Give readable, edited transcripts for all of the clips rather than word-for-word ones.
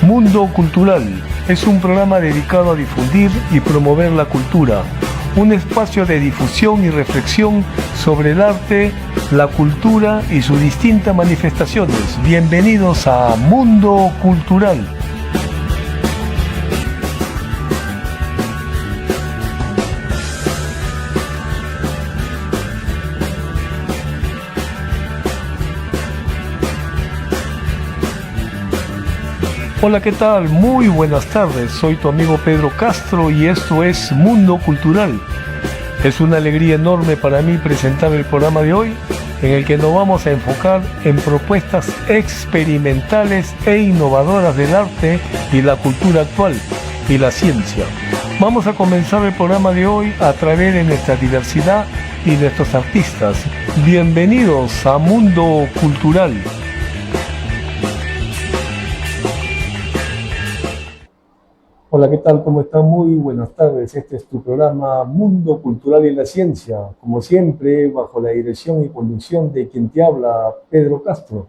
Mundo Cultural es un programa dedicado a difundir y promover la cultura, un espacio de difusión y reflexión sobre el arte, la cultura y sus distintas manifestaciones. Bienvenidos a Mundo Cultural. Hola, ¿qué tal? Muy buenas tardes. Soy tu amigo Pedro Castro y esto es Mundo Cultural. Es una alegría enorme para mí presentar el programa de hoy, en el que nos vamos a enfocar en propuestas experimentales e innovadoras del arte y la cultura actual y la ciencia. Vamos a comenzar el programa de hoy a través de nuestra diversidad y de nuestros artistas. Bienvenidos a Mundo Cultural. Hola, ¿qué tal? ¿Cómo están? Muy buenas tardes. Este es tu programa Mundo Cultural y la Ciencia. Como siempre, bajo la dirección y conducción de quien te habla, Pedro Castro.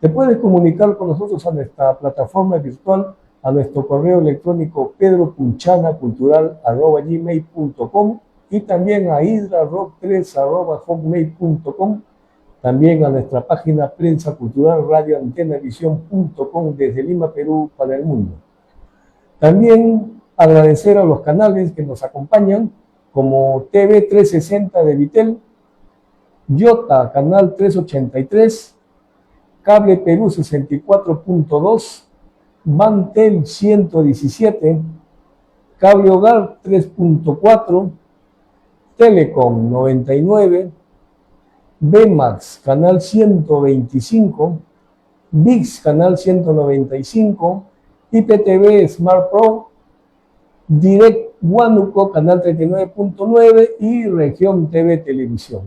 Te puedes comunicar con nosotros a nuestra plataforma virtual, a nuestro correo electrónico pedropunchanacultural@gmail.com y también a hidrarock3@hotmail.com, también a nuestra página prensa cultural radioantenavisión.com desde Lima, Perú, para el mundo. También agradecer a los canales que nos acompañan, como TV 360 de Vitel, Yota, Canal 383, Cable Perú 64.2, Mantel 117, Cable Hogar 3.4, Telecom 99, Bmax, Canal 125, VIX, Canal 195, IPTV Smart Pro, Direct Huánuco, Canal 39.9 y Región TV Televisión.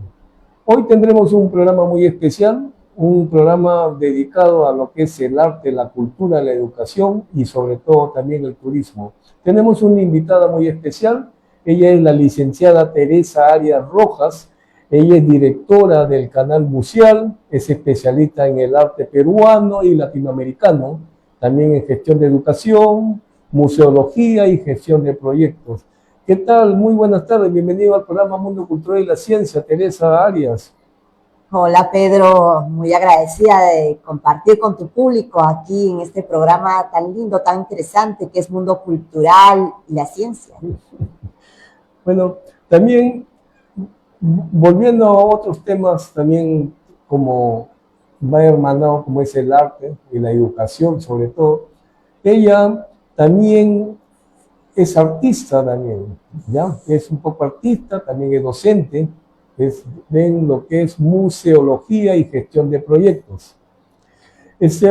Hoy tendremos un programa muy especial, un programa dedicado a lo que es el arte, la cultura, la educación y sobre todo también el turismo. Tenemos una invitada muy especial, ella es la licenciada Teresa Arias Rojas. Ella es directora del canal Museal, es especialista en el arte peruano y latinoamericano, también en gestión de educación, museología y gestión de proyectos. ¿Qué tal? Muy buenas tardes, bienvenido al programa Mundo Cultural y la Ciencia, Teresa Arias. Hola Pedro, muy agradecida de compartir con tu público aquí en este programa tan lindo, tan interesante que es Mundo Cultural y la Ciencia. Bueno, también volviendo a otros temas también como va hermanado, como es el arte y la educación sobre todo, ella también es artista también, ¿ya? Es un poco artista, también es docente, en lo que es museología y gestión de proyectos.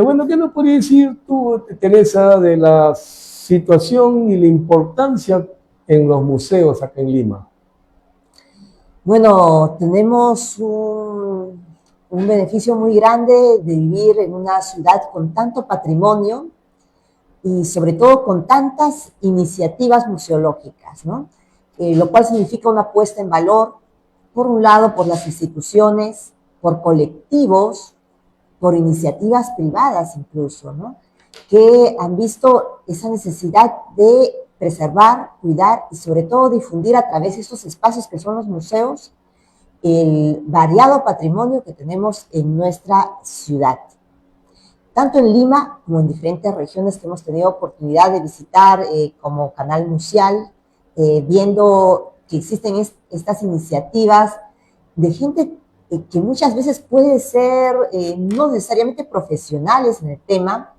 Bueno, ¿qué nos podrías decir tú, Teresa, de la situación y la importancia en los museos acá en Lima? Bueno, tenemos un beneficio muy grande de vivir en una ciudad con tanto patrimonio y sobre todo con tantas iniciativas museológicas, ¿no? Lo cual significa una puesta en valor, por un lado, por las instituciones, por colectivos, por iniciativas privadas incluso, ¿no? Que han visto esa necesidad de preservar, cuidar y sobre todo difundir a través de estos espacios que son los museos el variado patrimonio que tenemos en nuestra ciudad. Tanto en Lima como en diferentes regiones que hemos tenido oportunidad de visitar como Canal Museal, viendo que existen estas iniciativas de gente que muchas veces puede ser no necesariamente profesionales en el tema,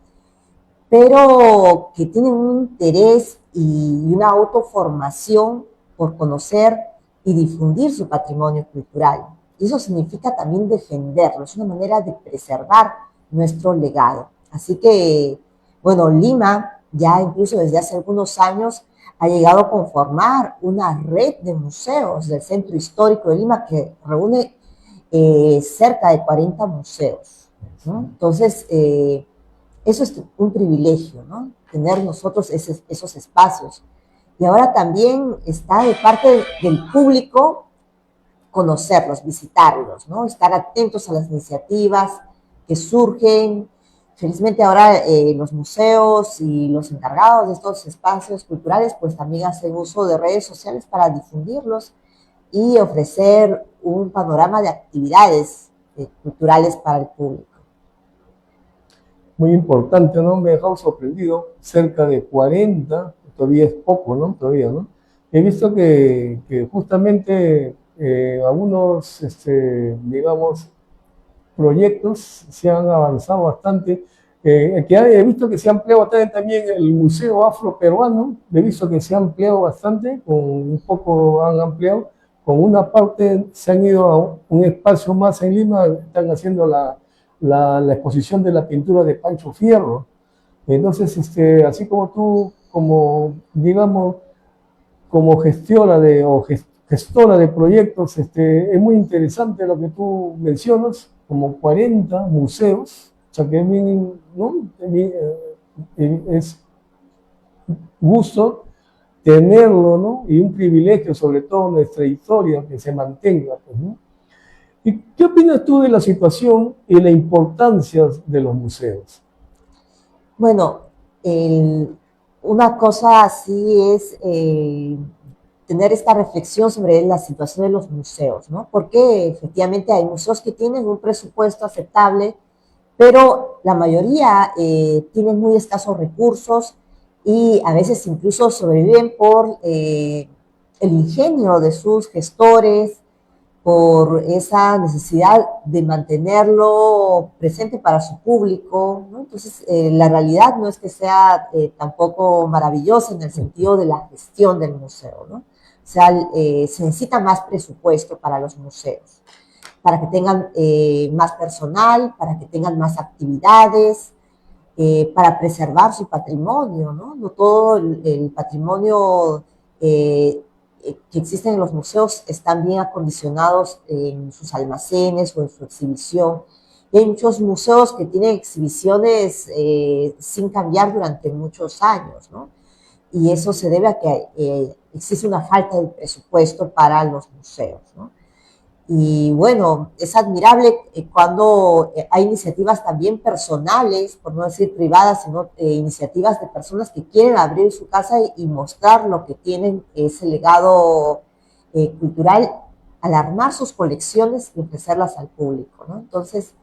pero que tienen un interés y una autoformación por conocer y difundir su patrimonio cultural. Y eso significa también defenderlo, es una manera de preservar nuestro legado. Así que, bueno, Lima ya incluso desde hace algunos años ha llegado a conformar una red de museos del Centro Histórico de Lima que reúne cerca de 40 museos, ¿no? Entonces, eso es un privilegio, ¿no? Tener nosotros esos espacios. Y ahora también está de parte del público conocerlos, visitarlos, ¿no? Estar atentos a las iniciativas que surgen felizmente ahora los museos y los encargados de estos espacios culturales pues también hacen uso de redes sociales para difundirlos y ofrecer un panorama de actividades culturales para el público. Muy importante, ¿no? Me ha dejado sorprendido, cerca de 40, todavía es poco, ¿no? Todavía, ¿no? He visto que justamente algunos, digamos, proyectos se han avanzado bastante. He visto que se ha ampliado bastante también el Museo Afroperuano, he visto que se ha ampliado bastante, con un poco han ampliado, con una parte se han ido a un espacio más en Lima, están haciendo la exposición de la pintura de Pancho Fierro. Entonces, así como tú, como digamos, como gestora de proyectos, es muy interesante lo que tú mencionas, como 40 museos, o sea que ¿no? Es gusto tenerlo, ¿no? Y un privilegio, sobre todo nuestra historia, que se mantenga, pues, ¿no? ¿Y qué opinas tú de la situación y la importancia de los museos? Bueno, una cosa así es tener esta reflexión sobre la situación de los museos, ¿no? Porque efectivamente hay museos que tienen un presupuesto aceptable, pero la mayoría tienen muy escasos recursos y a veces incluso sobreviven por el ingenio de sus gestores, por esa necesidad de mantenerlo presente para su público, ¿no? Entonces, la realidad no es que sea tampoco maravillosa en el sentido de la gestión del museo, ¿no? O sea, se necesita más presupuesto para los museos, para que tengan más personal, para que tengan más actividades, para preservar su patrimonio, ¿no? No todo el patrimonio que existen en los museos están bien acondicionados en sus almacenes o en su exhibición. Y hay muchos museos que tienen exhibiciones sin cambiar durante muchos años, ¿no? Y eso se debe a que existe una falta de presupuesto para los museos, ¿no? Y bueno, es admirable cuando hay iniciativas también personales, por no decir privadas, sino iniciativas de personas que quieren abrir su casa y mostrar lo que tienen, ese legado cultural, al armar sus colecciones y ofrecerlas al público, ¿no? Entonces,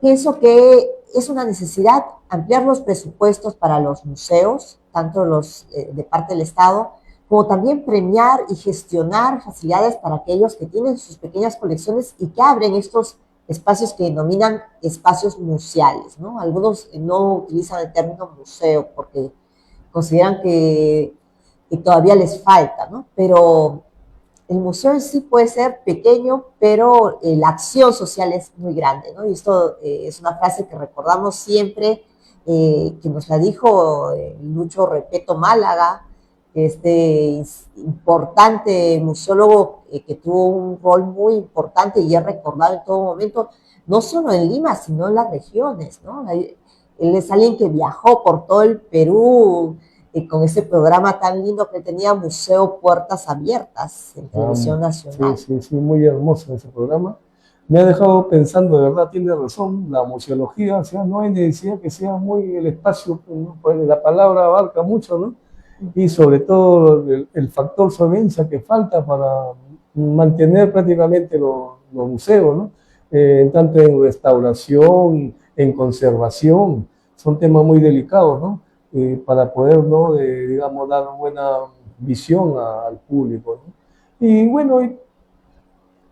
pienso que es una necesidad ampliar los presupuestos para los museos, tanto los de parte del Estado, como también premiar y gestionar facilidades para aquellos que tienen sus pequeñas colecciones y que abren estos espacios que denominan espacios museales, ¿no? Algunos no utilizan el término museo porque consideran que todavía les falta, ¿no? Pero el museo en sí puede ser pequeño, pero la acción social es muy grande, ¿no? Y esto es una frase que recordamos siempre, que nos la dijo Lucho Repeto Málaga, este importante museólogo que tuvo un rol muy importante y es recordado en todo momento, no solo en Lima, sino en las regiones, ¿no? Él es alguien que viajó por todo el Perú con ese programa tan lindo que tenía, Museo Puertas Abiertas, en Televisión Nacional. Sí, sí, muy hermoso ese programa. Me ha dejado pensando, de verdad, tiene razón, la museología, o sea, no hay necesidad que sea muy el espacio, ¿no? Pues la palabra abarca mucho, ¿no? Y sobre todo el factor solvencia que falta para mantener prácticamente los museos, ¿no? Tanto en restauración, en conservación, son temas muy delicados, ¿no? Para poder, ¿no? Digamos, dar buena visión al público, ¿no? Y bueno,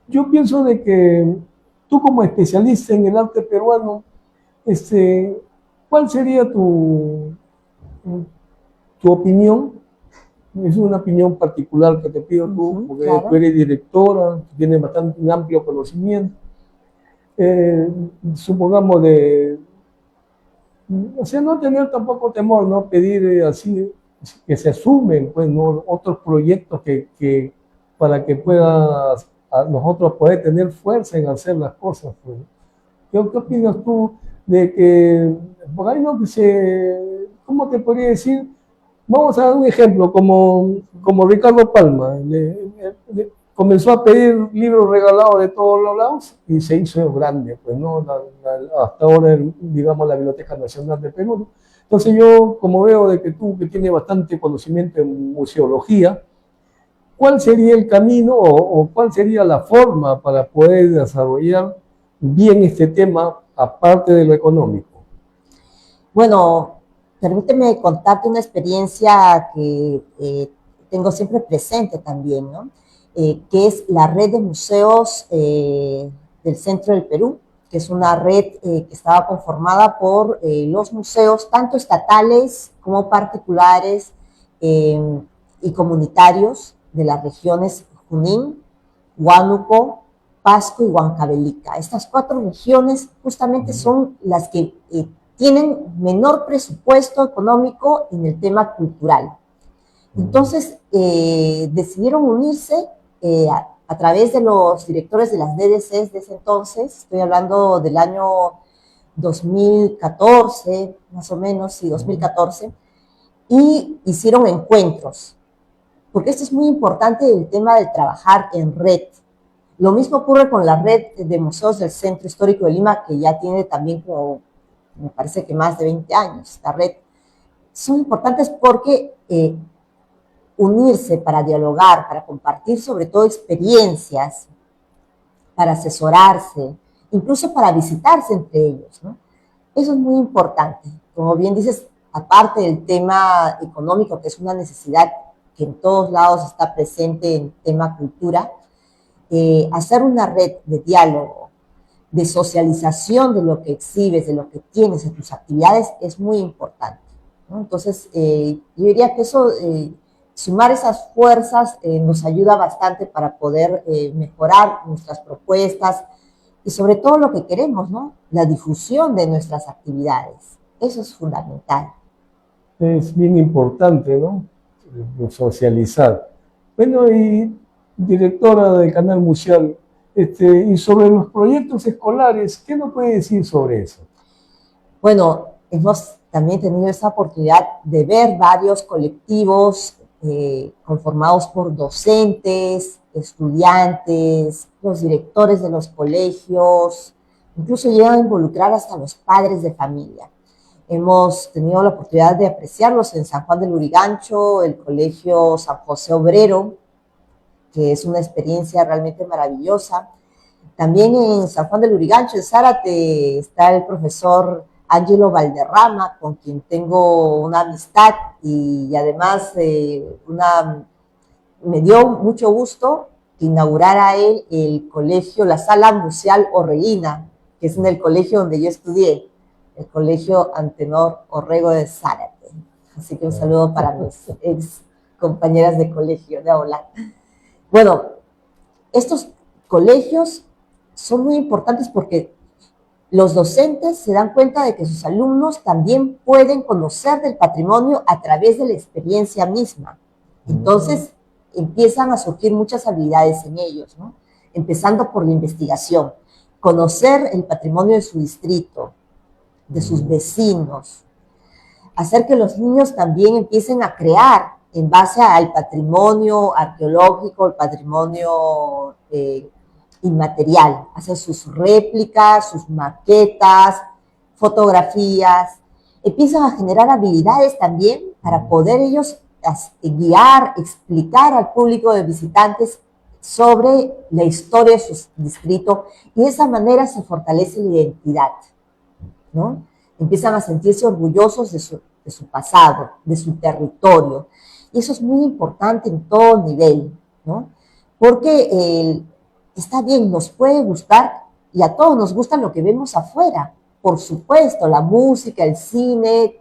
yo pienso de que tú como especialista en el arte peruano, ¿cuál sería tu opinión? Es una opinión particular que te pido tú, porque claro. tú eres directora, tienes bastante un amplio conocimiento. Supongamos o sea, no tener tampoco temor, ¿no? Pedir así, que se asumen, pues, ¿no? Otros proyectos para que pueda nosotros poder tener fuerza en hacer las cosas, pues. ¿Qué opinas tú de que, por ahí no que ¿cómo te podría decir? Vamos a dar un ejemplo, como Ricardo Palma. comenzó a pedir libros regalados de todos los lados y se hizo grande, pues, ¿no? Hasta ahora, digamos, la Biblioteca Nacional de Perú. Entonces yo, como veo de que tú, que tienes bastante conocimiento en museología, ¿cuál sería el camino o cuál sería la forma para poder desarrollar bien este tema, aparte de lo económico? Bueno, permíteme contarte una experiencia que tengo siempre presente también, ¿no? Que es la red de museos del centro del Perú, que es una red que estaba conformada por los museos, tanto estatales como particulares y comunitarios de las regiones Junín, Huánuco, Pasco y Huancavelica. Estas 4 regiones justamente son las que tienen menor presupuesto económico en el tema cultural. Entonces, decidieron unirse a través de los directores de las DDCs de ese entonces, estoy hablando del año 2014, más o menos, sí, 2014, y hicieron encuentros, porque esto es muy importante el tema de trabajar en red. Lo mismo ocurre con la red de museos del Centro Histórico de Lima, que ya tiene también como, me parece que más de 20 años, esta red. Son importantes porque unirse para dialogar, para compartir sobre todo experiencias, para asesorarse, incluso para visitarse entre ellos, ¿no? Eso es muy importante. Como bien dices, aparte del tema económico, que es una necesidad que en todos lados está presente en tema cultura, hacer una red de diálogo, de socialización de lo que exhibes, de lo que tienes en tus actividades, es muy importante, ¿no? Entonces, yo diría que eso, sumar esas fuerzas nos ayuda bastante para poder mejorar nuestras propuestas y sobre todo lo que queremos, ¿no? La difusión de nuestras actividades. Eso es fundamental. Es bien importante, ¿no? Socializar. Bueno, y directora del canal museal, y sobre los proyectos escolares, ¿qué nos puede decir sobre eso? Bueno, hemos también tenido esa oportunidad de ver varios colectivos conformados por docentes, estudiantes, los directores de los colegios, incluso llegan a involucrar hasta los padres de familia. Hemos tenido la oportunidad de apreciarlos en San Juan del Lurigancho, el Colegio San José Obrero, que es una experiencia realmente maravillosa. También en San Juan del Lurigancho, en Zárate, está el profesor Ángelo Valderrama, con quien tengo una amistad y además me dio mucho gusto que inaugurara él el colegio, la sala museal Orreguina, que es en el colegio donde yo estudié, el colegio Antenor Orrego de Zárate. Así que un saludo para mis ex compañeras de colegio de aula. Bueno, estos colegios son muy importantes porque los docentes se dan cuenta de que sus alumnos también pueden conocer del patrimonio a través de la experiencia misma. Entonces, empiezan a surgir muchas habilidades en ellos, ¿no? Empezando por la investigación, conocer el patrimonio de su distrito, de sus vecinos, hacer que los niños también empiecen a crear en base al patrimonio arqueológico, el patrimonio inmaterial, hacer sus réplicas, sus maquetas, fotografías, empiezan a generar habilidades también para poder ellos guiar, explicar al público de visitantes sobre la historia de su distrito y de esa manera se fortalece la identidad, ¿no? Empiezan a sentirse orgullosos de su pasado, de su territorio. Y eso es muy importante en todo nivel, ¿no? Porque está bien, nos puede gustar, y a todos nos gusta lo que vemos afuera, por supuesto, la música, el cine,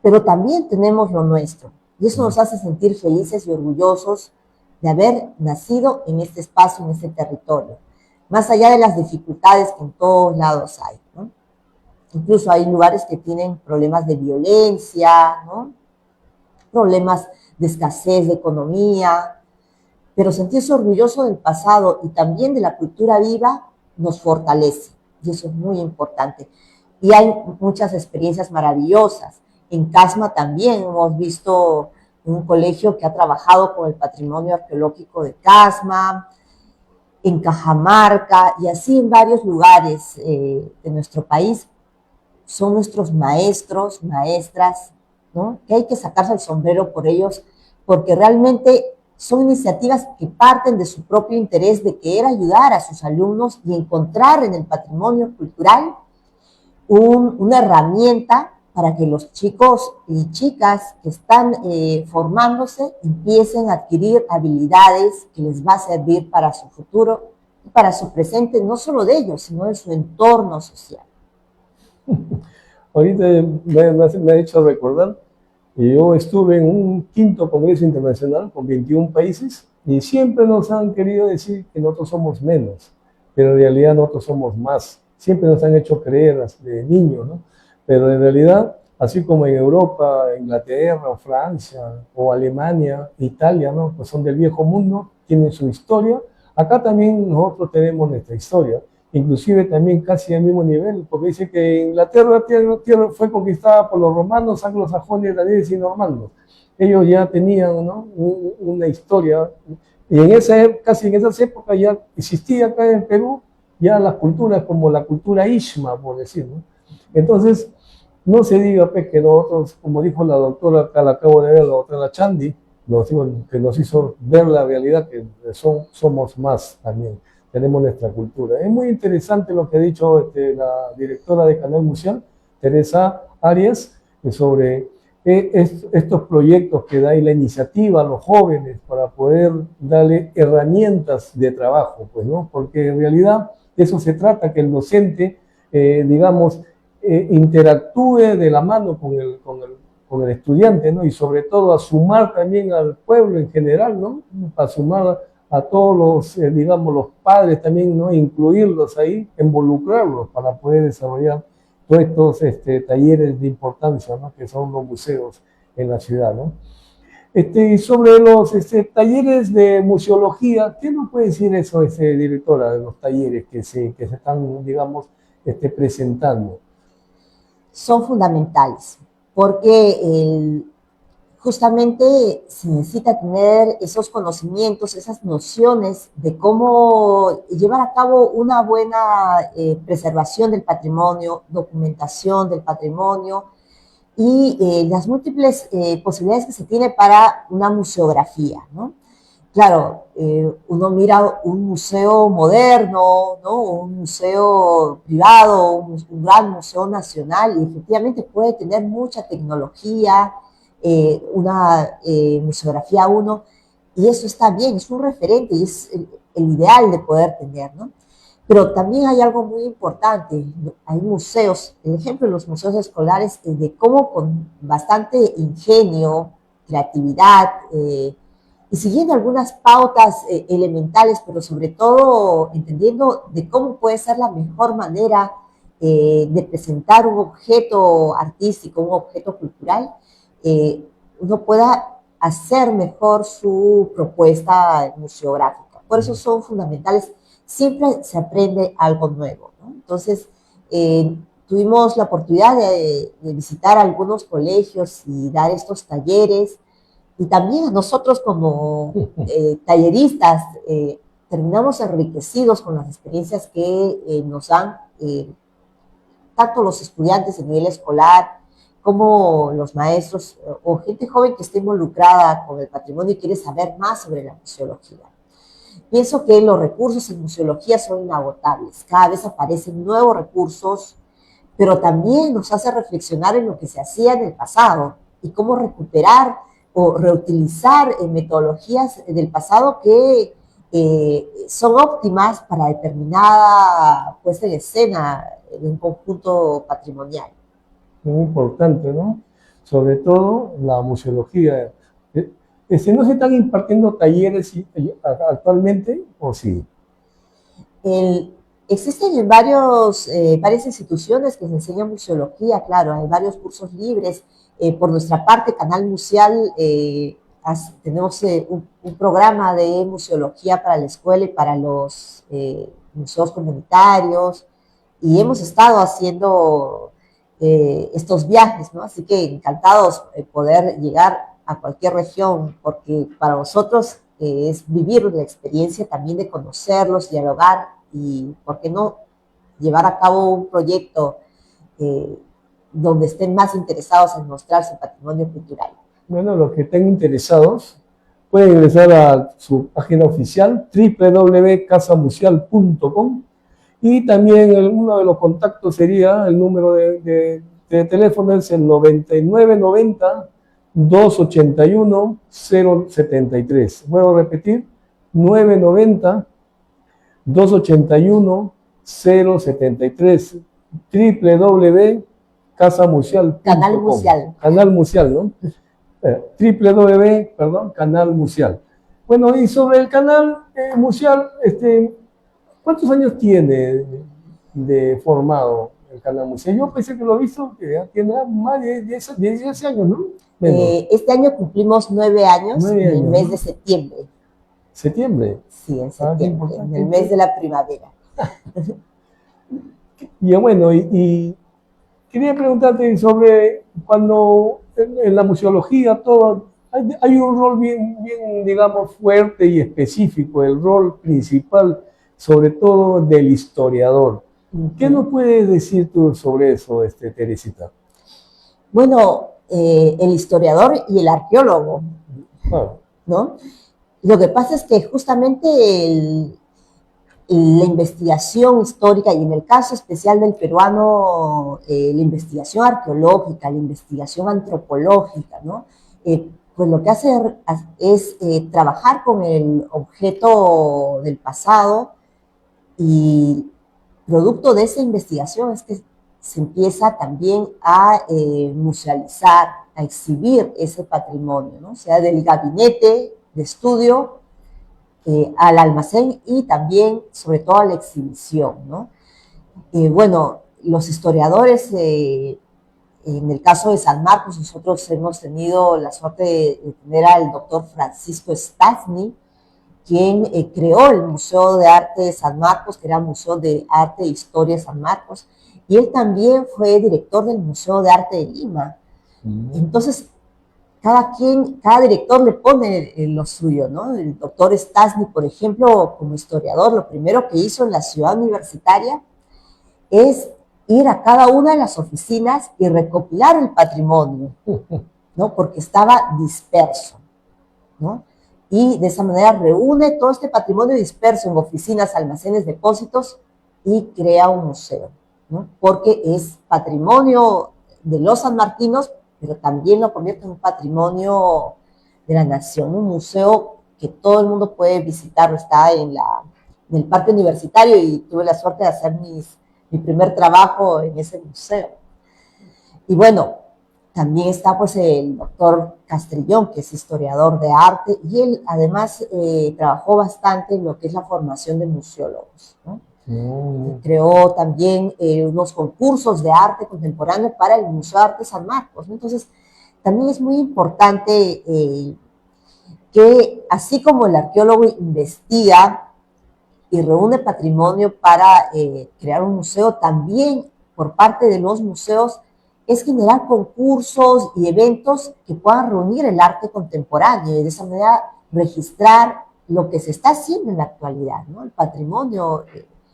pero también tenemos lo nuestro. Y eso nos hace sentir felices y orgullosos de haber nacido en este espacio, en este territorio, más allá de las dificultades que en todos lados hay, ¿no? Incluso hay lugares que tienen problemas de violencia, ¿no? Problemas de escasez de economía, pero sentirse orgulloso del pasado y también de la cultura viva nos fortalece, y eso es muy importante. Y hay muchas experiencias maravillosas. En Casma también hemos visto un colegio que ha trabajado con el patrimonio arqueológico de Casma, en Cajamarca y así en varios lugares de nuestro país. Son nuestros maestros, maestras, ¿no? Que hay que sacarse el sombrero por ellos, porque realmente son iniciativas que parten de su propio interés de querer ayudar a sus alumnos y encontrar en el patrimonio cultural una herramienta para que los chicos y chicas que están formándose empiecen a adquirir habilidades que les va a servir para su futuro y para su presente, no solo de ellos, sino de su entorno social. Ahorita me ha hecho recordar que yo estuve en un quinto Congreso Internacional con 21 países y siempre nos han querido decir que nosotros somos menos, pero en realidad nosotros somos más. Siempre nos han hecho creer de niños, ¿no? Pero en realidad, así como en Europa, Inglaterra o Francia o Alemania, Italia, ¿no? Pues son del viejo mundo, tienen su historia. Acá también nosotros tenemos nuestra historia, inclusive también casi al mismo nivel, porque dice que Inglaterra fue conquistada por los romanos, anglosajones, daneses y normandos. Ellos ya tenían, ¿no? Una historia, y casi en esas épocas ya existía acá en Perú ya las culturas como la cultura Ishma, por decir, ¿no? Entonces, no se diga pues, que nosotros, como dijo la doctora, acá la acabo de ver, la doctora Chandy, que nos hizo ver la realidad que somos más también, tenemos nuestra cultura. Es muy interesante lo que ha dicho la directora de Canal Museal, Teresa Arias, sobre estos proyectos que da y la iniciativa a los jóvenes para poder darle herramientas de trabajo, pues, ¿no? Porque en realidad de eso se trata, que el docente, digamos, interactúe de la mano con el estudiante, ¿no? Y sobre todo a sumar también al pueblo en general, ¿no? A sumar a todos los, digamos, los padres también, ¿no? Incluirlos ahí, involucrarlos para poder desarrollar todos estos talleres de importancia, ¿no? Que son los museos en la ciudad, ¿no? Y sobre los talleres de museología, ¿qué nos puede decir eso, directora, de los talleres que se están, digamos, presentando? Son fundamentales, porque justamente se necesita tener esos conocimientos, esas nociones de cómo llevar a cabo una buena preservación del patrimonio, documentación del patrimonio y las múltiples posibilidades que se tiene para una museografía, ¿no? Claro, uno mira un museo moderno, ¿no? Un museo privado, un gran museo nacional, y efectivamente puede tener mucha tecnología, una museografía 1, y eso está bien, es un referente y es el ideal de poder tener, ¿no? Pero también hay algo muy importante, hay museos, el ejemplo de los museos escolares, de cómo con bastante ingenio, creatividad, y siguiendo algunas pautas elementales, pero sobre todo entendiendo de cómo puede ser la mejor manera de presentar un objeto artístico, un objeto cultural, uno pueda hacer mejor su propuesta museográfica. Por eso son fundamentales. Siempre se aprende algo nuevo, ¿no? Entonces, tuvimos la oportunidad de visitar algunos colegios y dar estos talleres, y también nosotros como talleristas terminamos enriquecidos con las experiencias que nos dan tanto los estudiantes de nivel escolar como los maestros o gente joven que esté involucrada con el patrimonio y quiere saber más sobre la museología. Pienso que los recursos en museología son inagotables, cada vez aparecen nuevos recursos, pero también nos hace reflexionar en lo que se hacía en el pasado y cómo recuperar o reutilizar metodologías del pasado que son óptimas para determinada puesta en escena de un conjunto patrimonial. Muy importante, ¿no? Sobre todo la museología. ¿No se están impartiendo talleres actualmente o sí? Existen en varias instituciones que se enseñan museología, claro, hay varios cursos libres. Por nuestra parte, Canal Museal, tenemos un programa de museología para la escuela y para los museos comunitarios, y hemos estado haciendo estos viajes, ¿no? Así que encantados de poder llegar a cualquier región, porque para nosotros es vivir la experiencia también de conocerlos, dialogar y, ¿por qué no?, llevar a cabo un proyecto donde estén más interesados en mostrar su patrimonio cultural. Bueno, los que estén interesados pueden ingresar a su página oficial www.casamuseal.com y también uno de los contactos sería el número de teléfono, es el 9990 281 073. Vuelvo a repetir, 990 281 073, www.casamuseal.com. Canal Museal. Canal Museal, ¿no? Canal Museal. Bueno, y sobre el canal Museal, ¿cuántos años tiene de formado el canal Museal? Yo pensé que lo he visto, que ya tiene más de 10 años, ¿no? Este año cumplimos 9 años, en el mes de septiembre. ¿Septiembre? Sí, en septiembre, en el mes de la primavera. Y bueno, y quería preguntarte sobre cuando en la museología todo, hay un rol bien, digamos, fuerte y específico, el rol principal, sobre todo del historiador. ¿Qué nos puedes decir tú sobre eso, Teresita? Bueno, el historiador y el arqueólogo, ¿no? Lo que pasa es que justamente la investigación histórica, y en el caso especial del peruano, la investigación arqueológica, la investigación antropológica, ¿no? Pues lo que hace es trabajar con el objeto del pasado, y producto de esa investigación es que se empieza también a musealizar, a exhibir ese patrimonio, ¿no? O sea, del gabinete de estudio al almacén y también, sobre todo, a la exhibición, ¿no? Bueno, los historiadores, en el caso de San Marcos, nosotros hemos tenido la suerte de tener al doctor Francisco Stastny, quien creó el Museo de Arte de San Marcos, que era Museo de Arte e Historia de San Marcos, y él también fue director del Museo de Arte de Lima. Entonces, cada director le pone lo suyo, ¿no? El doctor Stastny, por ejemplo, como historiador, lo primero que hizo en la ciudad universitaria es ir a cada una de las oficinas y recopilar el patrimonio, ¿no? Porque estaba disperso, ¿no? Y de esa manera reúne todo este patrimonio disperso en oficinas, almacenes, depósitos y crea un museo, ¿no? Porque es patrimonio de los sanmarquinos, pero también lo convierte en un patrimonio de la nación, un museo que todo el mundo puede visitar. Está en el parque universitario y tuve la suerte de hacer mi primer trabajo en ese museo. Y bueno, también está pues el doctor Castrillón, que es historiador de arte, y él además trabajó bastante en lo que es la formación de museólogos, ¿no? Creó también unos concursos de arte contemporáneo para el Museo de Arte San Marcos, ¿no? Entonces, también es muy importante que, así como el arqueólogo investiga y reúne patrimonio para crear un museo, también por parte de los museos es generar concursos y eventos que puedan reunir el arte contemporáneo y de esa manera registrar lo que se está haciendo en la actualidad, ¿no? El patrimonio,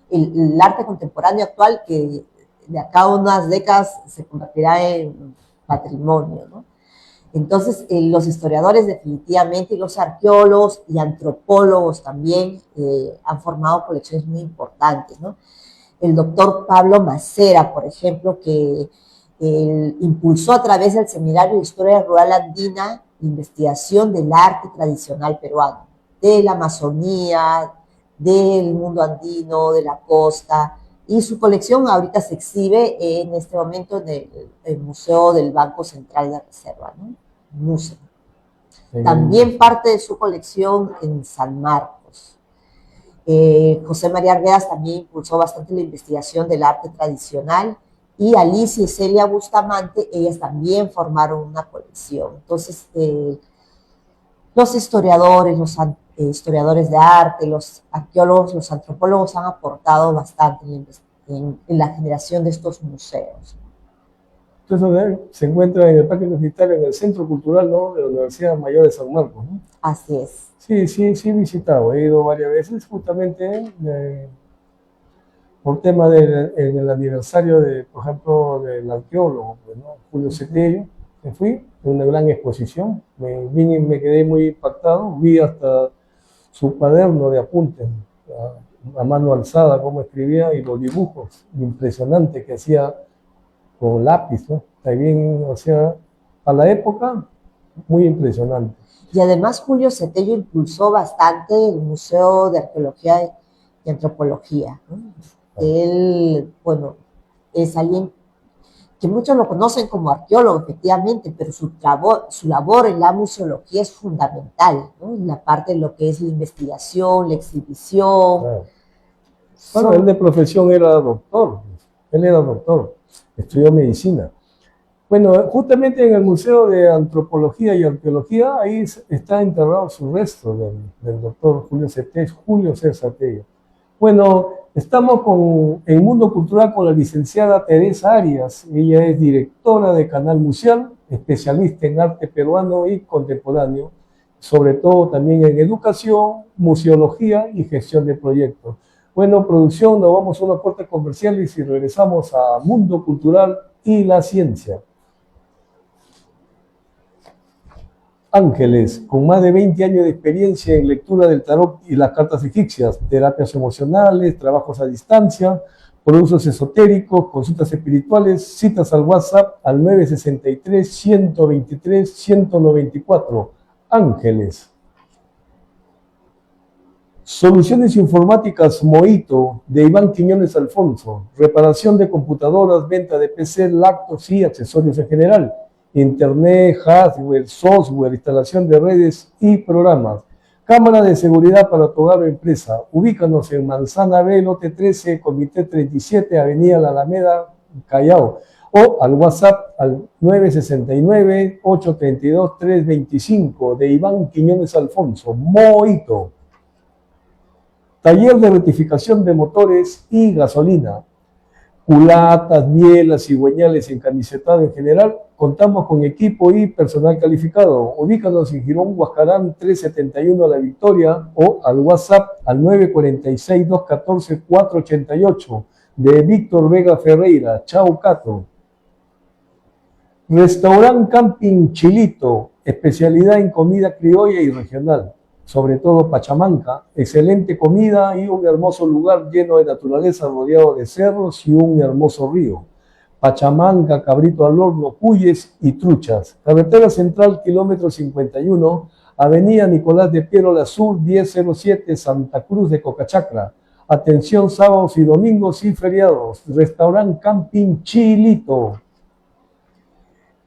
el arte contemporáneo actual, que de acá a unas décadas se convertirá en patrimonio, ¿no? Entonces, los historiadores definitivamente, y los arqueólogos y antropólogos también han formado colecciones muy importantes, ¿no? El doctor Pablo Macera, por ejemplo, que impulsó a través del Seminario de Historia Rural Andina la investigación del arte tradicional peruano, de la Amazonía, del mundo andino, de la costa, y su colección ahorita se exhibe en este momento en el Museo del Banco Central de Reserva, ¿no? Museo. También parte de su colección en San Marcos. José María Arguedas también impulsó bastante la investigación del arte tradicional, y Alicia y Celia Bustamante, ellas también formaron una colección. Entonces, los historiadores, historiadores de arte, los arqueólogos, los antropólogos han aportado bastante en la generación de estos museos. Entonces se encuentra en el Parque Universitario, en el Centro Cultural, ¿no?, de la Universidad Mayor de San Marcos, ¿no? Así es. Sí, sí, sí he visitado, he ido varias veces justamente por tema en el aniversario de, por ejemplo, del arqueólogo, pues, ¿no?, Julio Cetello. Me fui a una gran exposición, vine y me quedé muy impactado, vi hasta su cuaderno de apuntes, a mano alzada, cómo escribía, y los dibujos impresionantes que hacía con lápiz, ¿no? También, o sea, a la época, muy impresionante. Y además Julio Cetello impulsó bastante el Museo de Arqueología y Antropología, ¿no? Él, bueno, es alguien que muchos lo conocen como arqueólogo, efectivamente, pero su labor en la museología es fundamental, ¿no? En la parte de lo que es la investigación, la exhibición. Claro. Bueno, él de profesión era doctor, estudió medicina. Bueno, justamente en el Museo de Antropología y Arqueología, ahí está enterrado su resto del doctor Julio César Tello. Bueno, estamos en Mundo Cultural con la licenciada Teresa Arias. Ella es directora de Canal Museal, especialista en arte peruano y contemporáneo, sobre todo también en educación, museología y gestión de proyectos. Bueno, producción, nos vamos a una corte comercial y si regresamos a Mundo Cultural y la Ciencia. Ángeles, con más de 20 años de experiencia en lectura del tarot y las cartas egipcias, terapias emocionales, trabajos a distancia, productos esotéricos, consultas espirituales, citas al WhatsApp al 963-123-194. Ángeles. Soluciones informáticas Moito, de Iván Quiñones Alfonso. Reparación de computadoras, venta de PC, laptops y accesorios en general. Internet, hardware, software, instalación de redes y programas. Cámara de seguridad para tu hogar o empresa. Ubícanos en Manzana B, lote 13, Comité 37, Avenida La Alameda, Callao. O al WhatsApp al 969-832-325 de Iván Quiñones Alfonso. Moito. Taller de rectificación de motores y gasolina. Culatas, bielas, cigüeñales, encamisetado en general. Contamos con equipo y personal calificado. Ubícanos en Girón Huascarán 371 La Victoria o al WhatsApp al 946-214-488 de Víctor Vega Ferreira. Chao Cato. Restaurant Camping Chilito, especialidad en comida criolla y regional, sobre todo Pachamanca, excelente comida y un hermoso lugar lleno de naturaleza rodeado de cerros y un hermoso río. Pachamanca, cabrito al horno, cuyes y truchas. Carretera Central, kilómetro 51, Avenida Nicolás de Piérola Sur, 1007, Santa Cruz de Cocachacra. Atención sábados y domingos y feriados. Restaurant Camping Chilito.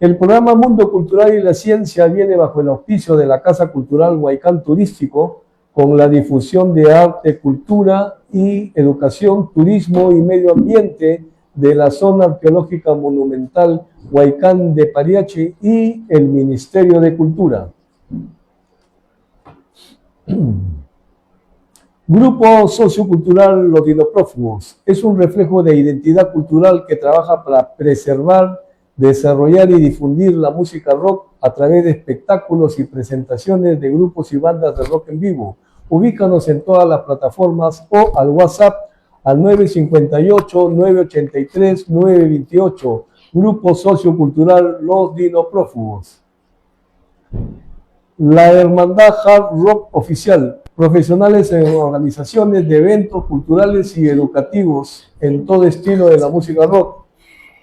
El programa Mundo Cultural y la Ciencia viene bajo el auspicio de la Casa Cultural Huaycán Turístico, con la difusión de arte, cultura y educación, turismo y medio ambiente de la zona arqueológica monumental Huaycán de Pariachi y el Ministerio de Cultura. Grupo Sociocultural Los Dinoprófugos es un reflejo de identidad cultural que trabaja para preservar, desarrollar y difundir la música rock a través de espectáculos y presentaciones de grupos y bandas de rock en vivo. Ubícanos en todas las plataformas o al WhatsApp al 958-983-928. Grupo Sociocultural Los Dinoprófugos. La Hermandad Hard Rock Oficial, profesionales en organizaciones de eventos culturales y educativos en todo estilo de la música rock.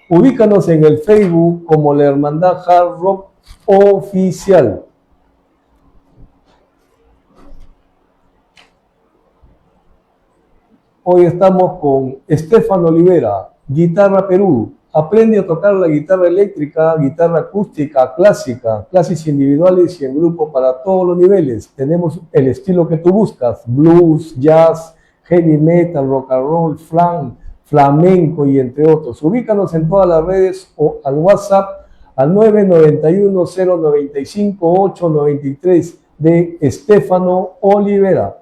Ubícanos en el Facebook como la Hermandad Hard Rock Oficial. Hoy estamos con Estefan Olivera, Guitarra Perú. Aprende a tocar la guitarra eléctrica, guitarra acústica, clásica, clases individuales y en grupo para todos los niveles. Tenemos el estilo que tú buscas: blues, jazz, heavy metal, rock and roll, flamenco y entre otros. Ubícanos en todas las redes o al WhatsApp al 991-095-893 de Estefano Olivera.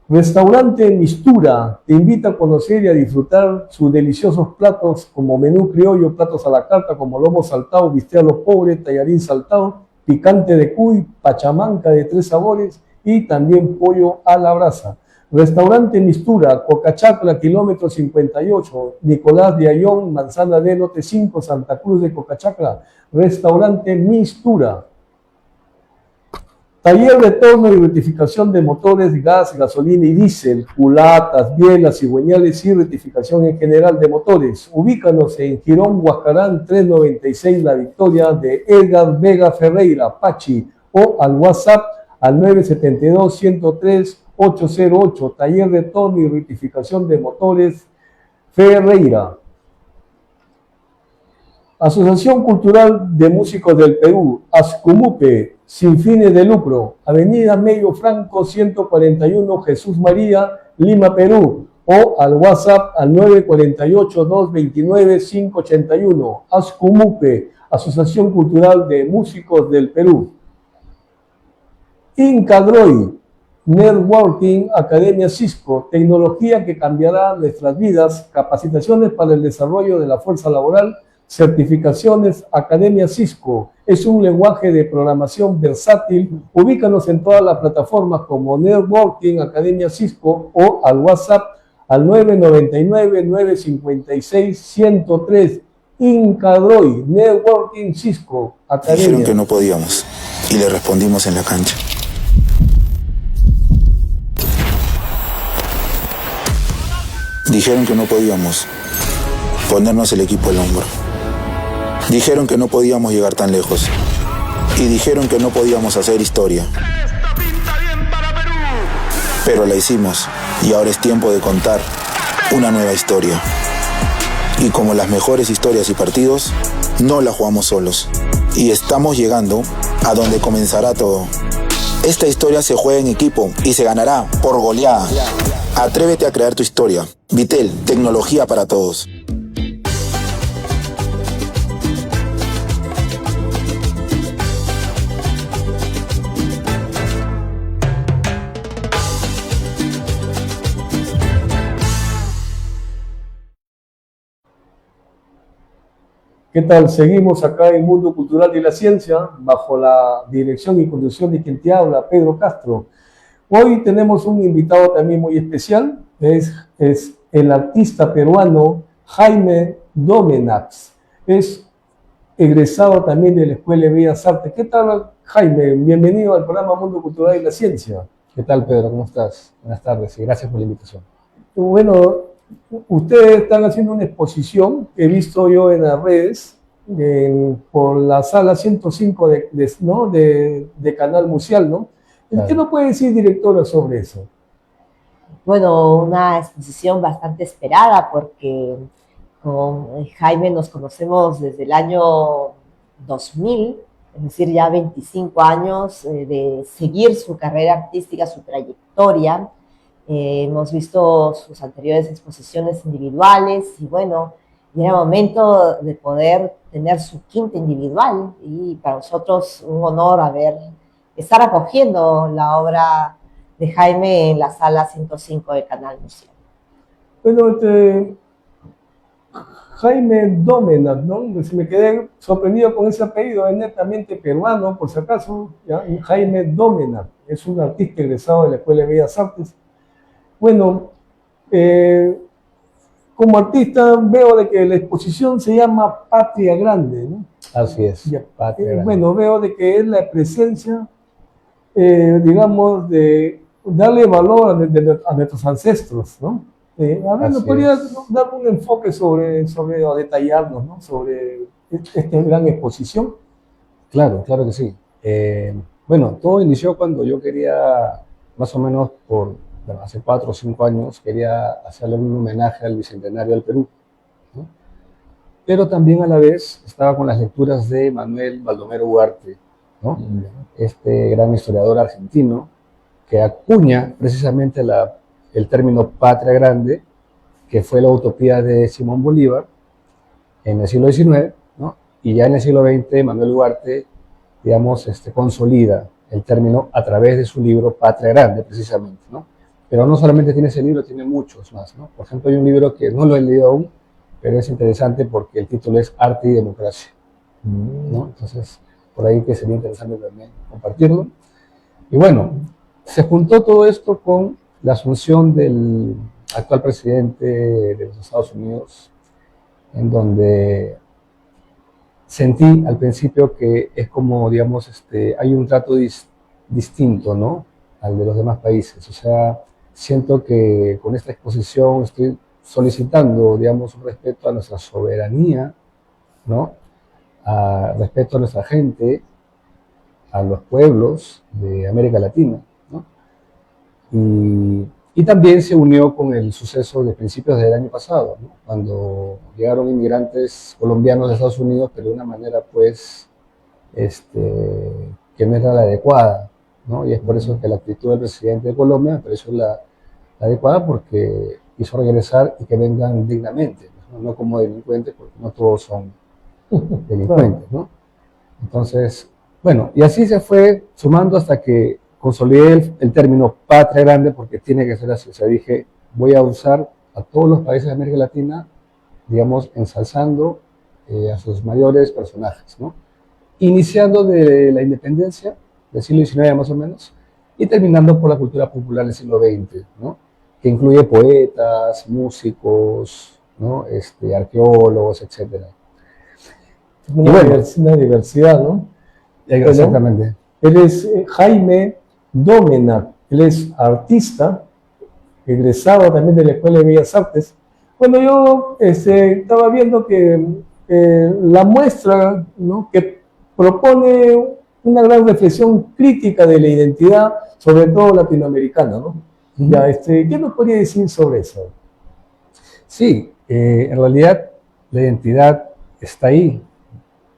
Restaurante Mistura te invita a conocer y a disfrutar sus deliciosos platos como menú criollo, platos a la carta como lomo saltado, bistec a los pobres, tallarín saltado, picante de cuy, pachamanca de 3 sabores y también pollo a la brasa. Restaurante Mistura, Cocachacla, kilómetro 58, Nicolás de Ayón, Manzana de Lote 5, Santa Cruz de Cocachacla. Restaurante Mistura. Taller de torno y rectificación de motores, gas, gasolina y diésel, culatas, bielas, cigüeñales y rectificación en general de motores. Ubícanos en Girón, Huascarán, 396 La Victoria, de Edgar Vega Ferreira, Pachi, o al WhatsApp al 972-103-808. Taller de torno y rectificación de motores, Ferreira. Asociación Cultural de Músicos del Perú, ASCUMUPE, sin fines de lucro, Avenida Medio Franco 141, Jesús María, Lima, Perú, o al WhatsApp al 948-229-581. ASCUMUPE, Asociación Cultural de Músicos del Perú. Incadroid, Networking, Academia Cisco, tecnología que cambiará nuestras vidas, capacitaciones para el desarrollo de la fuerza laboral, certificaciones. Academia Cisco es un lenguaje de programación versátil. Ubícanos en todas las plataformas como Networking, Academia Cisco, o al WhatsApp al 999-956-103. Incadroid, Networking Cisco, Academia. Dijeron que no podíamos y le respondimos en la cancha. Dijeron que no podíamos ponernos el equipo al hombro. Dijeron que no podíamos llegar tan lejos. Y dijeron que no podíamos hacer historia. Pero la hicimos y ahora es tiempo de contar una nueva historia. Y como las mejores historias y partidos, no la jugamos solos. Y estamos llegando a donde comenzará todo. Esta historia se juega en equipo y se ganará por goleada. Atrévete a crear tu historia. Vitel, tecnología para todos. ¿Qué tal? Seguimos acá en Mundo Cultural y la Ciencia, bajo la dirección y conducción de quien te habla, Pedro Castro. Hoy tenemos un invitado también muy especial, es el artista peruano Jaime Domenax. Es egresado también de la Escuela de Bellas Artes. ¿Qué tal, Jaime? Bienvenido al programa Mundo Cultural y la Ciencia. ¿Qué tal, Pedro? ¿Cómo estás? Buenas tardes y gracias por la invitación. Bueno, ustedes están haciendo una exposición que he visto yo en las redes por la sala 105 de Canal Museal, ¿no? Claro. ¿Qué nos puede decir, directora, sobre eso? Bueno, una exposición bastante esperada porque con Jaime nos conocemos desde el año 2000, es decir, ya 25 años de seguir su carrera artística, su trayectoria. Hemos visto sus anteriores exposiciones individuales y bueno, y era momento de poder tener su quinta individual y para nosotros un honor estar acogiendo la obra de Jaime en la sala 105 de Canal Museal. Bueno, Jaime Domenac, ¿no? Me quedé sorprendido con ese apellido, es netamente peruano, por si acaso, ¿ya? Jaime Domenac, es un artista egresado de la Escuela de Bellas Artes. Bueno, como artista veo de que la exposición se llama Patria Grande, ¿no? Así es, Patria Grande. Bueno, veo de que es la presencia, digamos, de darle valor a nuestros ancestros, ¿no? A ver, ¿nos podría dar un enfoque o detallarnos, ¿no? Sobre esta gran exposición? Claro que sí. Bueno, todo inició cuando yo quería, más o menos hace 4 o 5 años, quería hacerle un homenaje al Bicentenario del Perú, ¿no? Pero también a la vez estaba con las lecturas de Manuel Baldomero Ugarte, ¿no? Este gran historiador argentino que acuña precisamente el término Patria Grande, que fue la utopía de Simón Bolívar en el siglo XIX, ¿no? Y ya en el siglo XX Manuel Ugarte, digamos, consolida el término a través de su libro Patria Grande, precisamente, ¿no? pero no solamente tiene ese libro, tiene muchos más, ¿no? Por ejemplo, hay un libro que no lo he leído aún, pero es interesante porque el título es Arte y Democracia, ¿no? Entonces, por ahí que sería interesante también compartirlo. Y bueno, se juntó todo esto con la asunción del actual presidente de los Estados Unidos, en donde sentí al principio que es como, digamos, hay un trato distinto, ¿no?, al de los demás países. O sea, siento que con esta exposición estoy solicitando, digamos, un respeto a nuestra soberanía, ¿no?, respeto a nuestra gente, a los pueblos de América Latina, ¿no? Y también se unió con el suceso de principios del año pasado, ¿no?, cuando llegaron inmigrantes colombianos de Estados Unidos, pero de una manera, pues, que no era la adecuada, ¿no? Y es por eso que la actitud del presidente de Colombia me pareció la adecuada, porque hizo regresar y que vengan dignamente, no como delincuentes, porque no todos son delincuentes, ¿no? Entonces, bueno, y así se fue sumando hasta que consolidé el término patria grande, porque tiene que ser así. O sea, dije, voy a usar a todos los países de América Latina, digamos, ensalzando a sus mayores personajes, ¿no? Iniciando de la independencia del siglo XIX más o menos, y terminando por la cultura popular del siglo XX, ¿no?, que incluye poetas, músicos, ¿no?, arqueólogos, etc. Una diversidad, ¿no? Exactamente. Él es Jaime Domena, él es artista, egresado también de la Escuela de Bellas Artes. Bueno, yo estaba viendo que la muestra, ¿no?, que propone una gran reflexión crítica de la identidad, sobre todo latinoamericana, ¿no? Ya, ¿qué nos podría decir sobre eso? Sí, en realidad la identidad está ahí.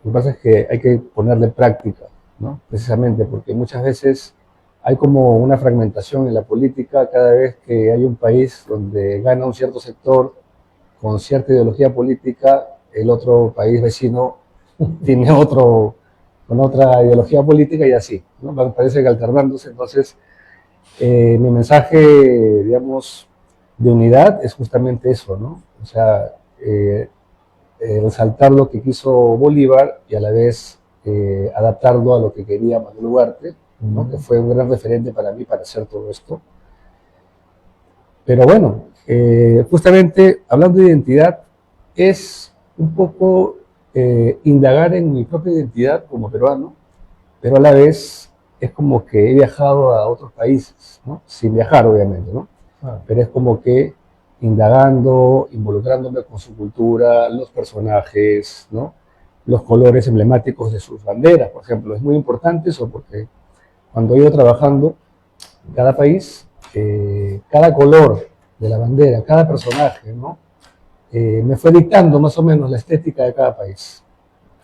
Lo que pasa es que hay que ponerle práctica, ¿no? Precisamente porque muchas veces hay como una fragmentación en la política cada vez que hay un país donde gana un cierto sector con cierta ideología política, el otro país vecino tiene con otra ideología política y así, ¿no? Parece que alternándose. Entonces, mi mensaje, digamos, de unidad es justamente eso, ¿no? O sea, resaltar lo que quiso Bolívar y a la vez adaptarlo a lo que quería Manuel Ugarte, ¿no?, que fue un gran referente para mí para hacer todo esto. Pero bueno, justamente hablando de identidad, es un poco indagar en mi propia identidad como peruano, pero a la vez es como que he viajado a otros países, ¿no?, sin viajar obviamente, ¿no? Pero es como que indagando, involucrándome con su cultura, los personajes, ¿no?, los colores emblemáticos de sus banderas, por ejemplo. Es muy importante eso porque cuando he ido trabajando en cada país, cada color de la bandera, cada personaje, ¿no?, me fue dictando más o menos la estética de cada país.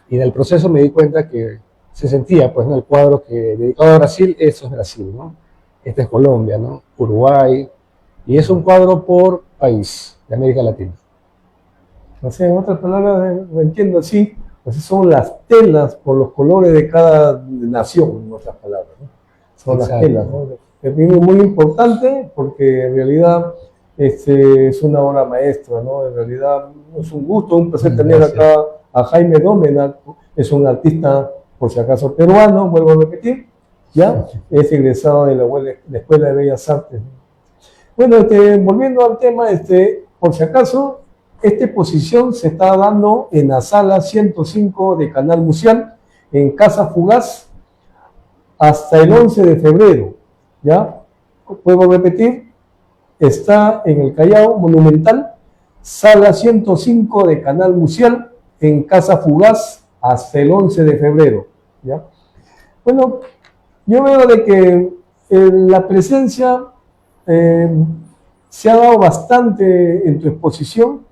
Y del proceso me di cuenta que se sentía, pues, ¿no?, el cuadro que dedicado a Brasil, eso es Brasil, ¿no? Este es Colombia, ¿no?, Uruguay, y es un cuadro por país de América Latina. O sea, en otras palabras, lo entiendo así, pues son las telas por los colores de cada nación, en otras palabras, ¿no? Son Exacto. Las telas, ¿no? Es muy importante porque en realidad es una obra maestra, ¿no? En realidad es un gusto, un placer tener acá a Jaime Domena, es un artista, por si acaso, peruano, vuelvo a repetir, ¿ya? Es egresado de la Escuela de Bellas Artes. Bueno, volviendo al tema, por si acaso, esta exposición se está dando en la sala 105 de Canal Museal, en Casa Fugaz, hasta el 11 de febrero, ¿ya? Puedo repetir, está en el Callao Monumental, sala 105 de Canal Museal, en Casa Fugaz, hasta el 11 de febrero, ¿ya? Bueno, yo veo de que la presencia se ha dado bastante en tu exposición.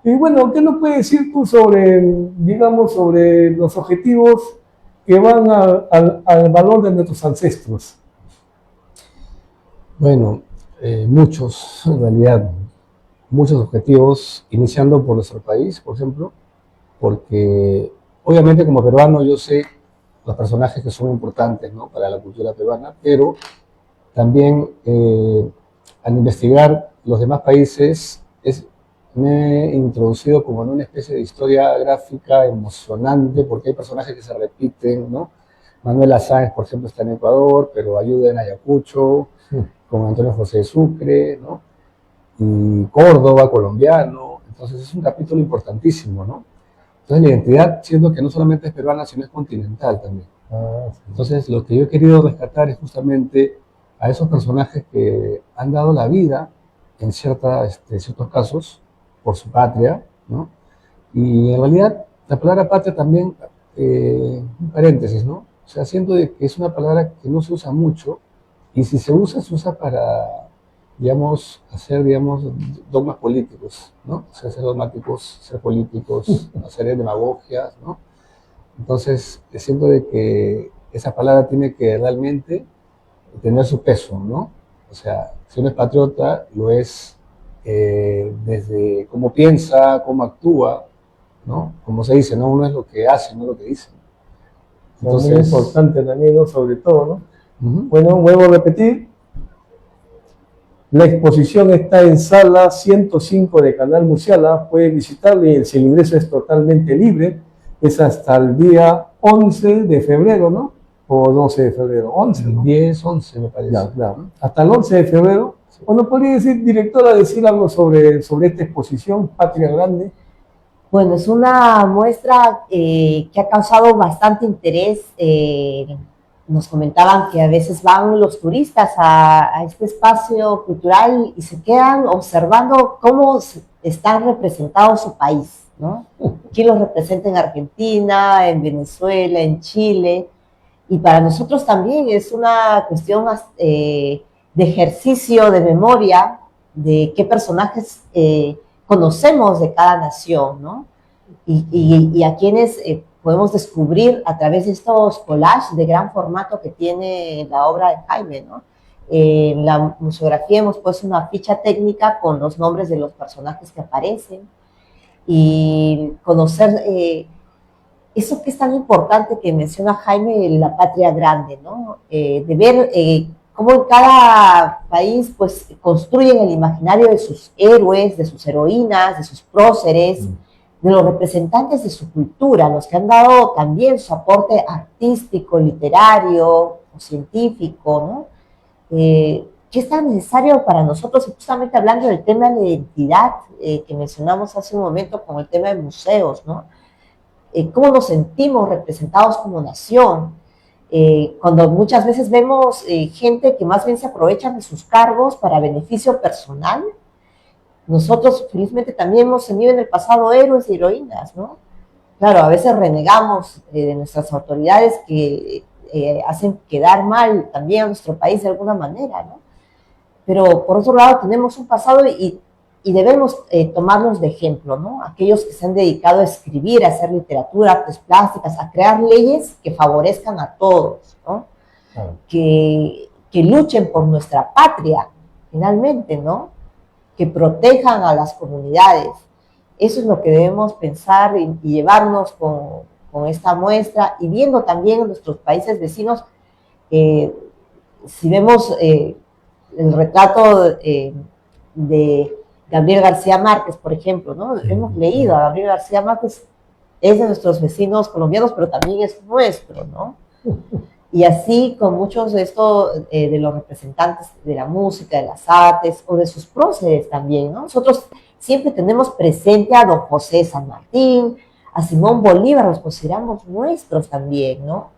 Y bueno, ¿qué nos puedes decir tú sobre, digamos, sobre los objetivos que van al valor de nuestros ancestros? Bueno, muchos, en realidad, muchos objetivos, iniciando por nuestro país, por ejemplo, porque obviamente como peruano yo sé los personajes que son importantes, ¿no?, para la cultura peruana, pero también al investigar los demás países, me he introducido como en una especie de historia gráfica emocionante, porque hay personajes que se repiten, ¿no? Manuel Sáenz, por ejemplo, está en Ecuador, pero ayuda en Ayacucho, con Antonio José de Sucre, ¿no? Y Córdoba, colombiano. Entonces es un capítulo importantísimo, ¿no? Entonces la identidad, siento que no solamente es peruana, sino es continental también. Entonces lo que yo he querido rescatar es justamente a esos personajes que han dado la vida en ciertos casos por su patria, ¿no? Y en realidad la palabra patria también, un paréntesis, ¿no? O sea, siento de que es una palabra que no se usa mucho, y si se usa para, digamos, hacer, digamos, dogmas políticos, ¿no? O sea, ser dogmáticos, ser políticos, hacer demagogias, ¿no? Entonces, siento de que esa palabra tiene que realmente tener su peso, ¿no? O sea, si uno es patriota, lo es desde cómo piensa, cómo actúa, ¿no? Como se dice, ¿no? Uno es lo que hace, no lo que dice. Entonces, muy importante también, ¿no? Sobre todo, ¿no? Uh-huh. Bueno, vuelvo a repetir. La exposición está en sala 105 de Canal Musiala. Puede visitarla y el ingreso es totalmente libre. Es hasta el día 11 de febrero, ¿no? O 12 de febrero. 11, ¿no? 10, 11 me parece. Claro. Hasta el 11 de febrero. Bueno, ¿podría decir, directora, decir algo sobre esta exposición, Patria Grande? Bueno, es una muestra que ha causado bastante interés. Nos comentaban que a veces van los turistas a este espacio cultural y se quedan observando cómo están representados su país, ¿no? ¿Quién los representa en Argentina, en Venezuela, en Chile? Y para nosotros también es una cuestión de ejercicio de memoria de qué personajes conocemos de cada nación, ¿no? Y a quienes podemos descubrir a través de estos collages de gran formato que tiene la obra de Jaime, ¿no? En la museografía hemos puesto una ficha técnica con los nombres de los personajes que aparecen y conocer eso que es tan importante que menciona Jaime, la patria grande, ¿no? De ver cómo en cada país pues construyen el imaginario de sus héroes, de sus heroínas, de sus próceres, de los representantes de su cultura, los que han dado también su aporte artístico, literario o científico, ¿no? Que es tan necesario para nosotros, y justamente hablando del tema de la identidad que mencionamos hace un momento con el tema de museos, ¿no? Cómo nos sentimos representados como nación, cuando muchas veces vemos gente que más bien se aprovechan de sus cargos para beneficio personal. Nosotros felizmente también hemos tenido en el pasado héroes y heroínas, ¿no? Claro, a veces renegamos de nuestras autoridades que hacen quedar mal también a nuestro país de alguna manera, ¿no? Pero por otro lado tenemos un pasado y debemos tomarnos de ejemplo, ¿no? Aquellos que se han dedicado a escribir, a hacer literatura, artes plásticas, a crear leyes que favorezcan a todos, ¿no? Claro. Que luchen por nuestra patria, finalmente, ¿no? Que protejan a las comunidades. Eso es lo que debemos pensar y llevarnos con esta muestra, y viendo también en nuestros países vecinos, si vemos el retrato de Gabriel García Márquez, por ejemplo, ¿no? Hemos leído a Gabriel García Márquez, es de nuestros vecinos colombianos, pero también es nuestro, ¿no? Y así con muchos de estos, de los representantes de la música, de las artes, o de sus próceres también, ¿no? Nosotros siempre tenemos presente a don José San Martín, a Simón Bolívar, los consideramos nuestros también, ¿no?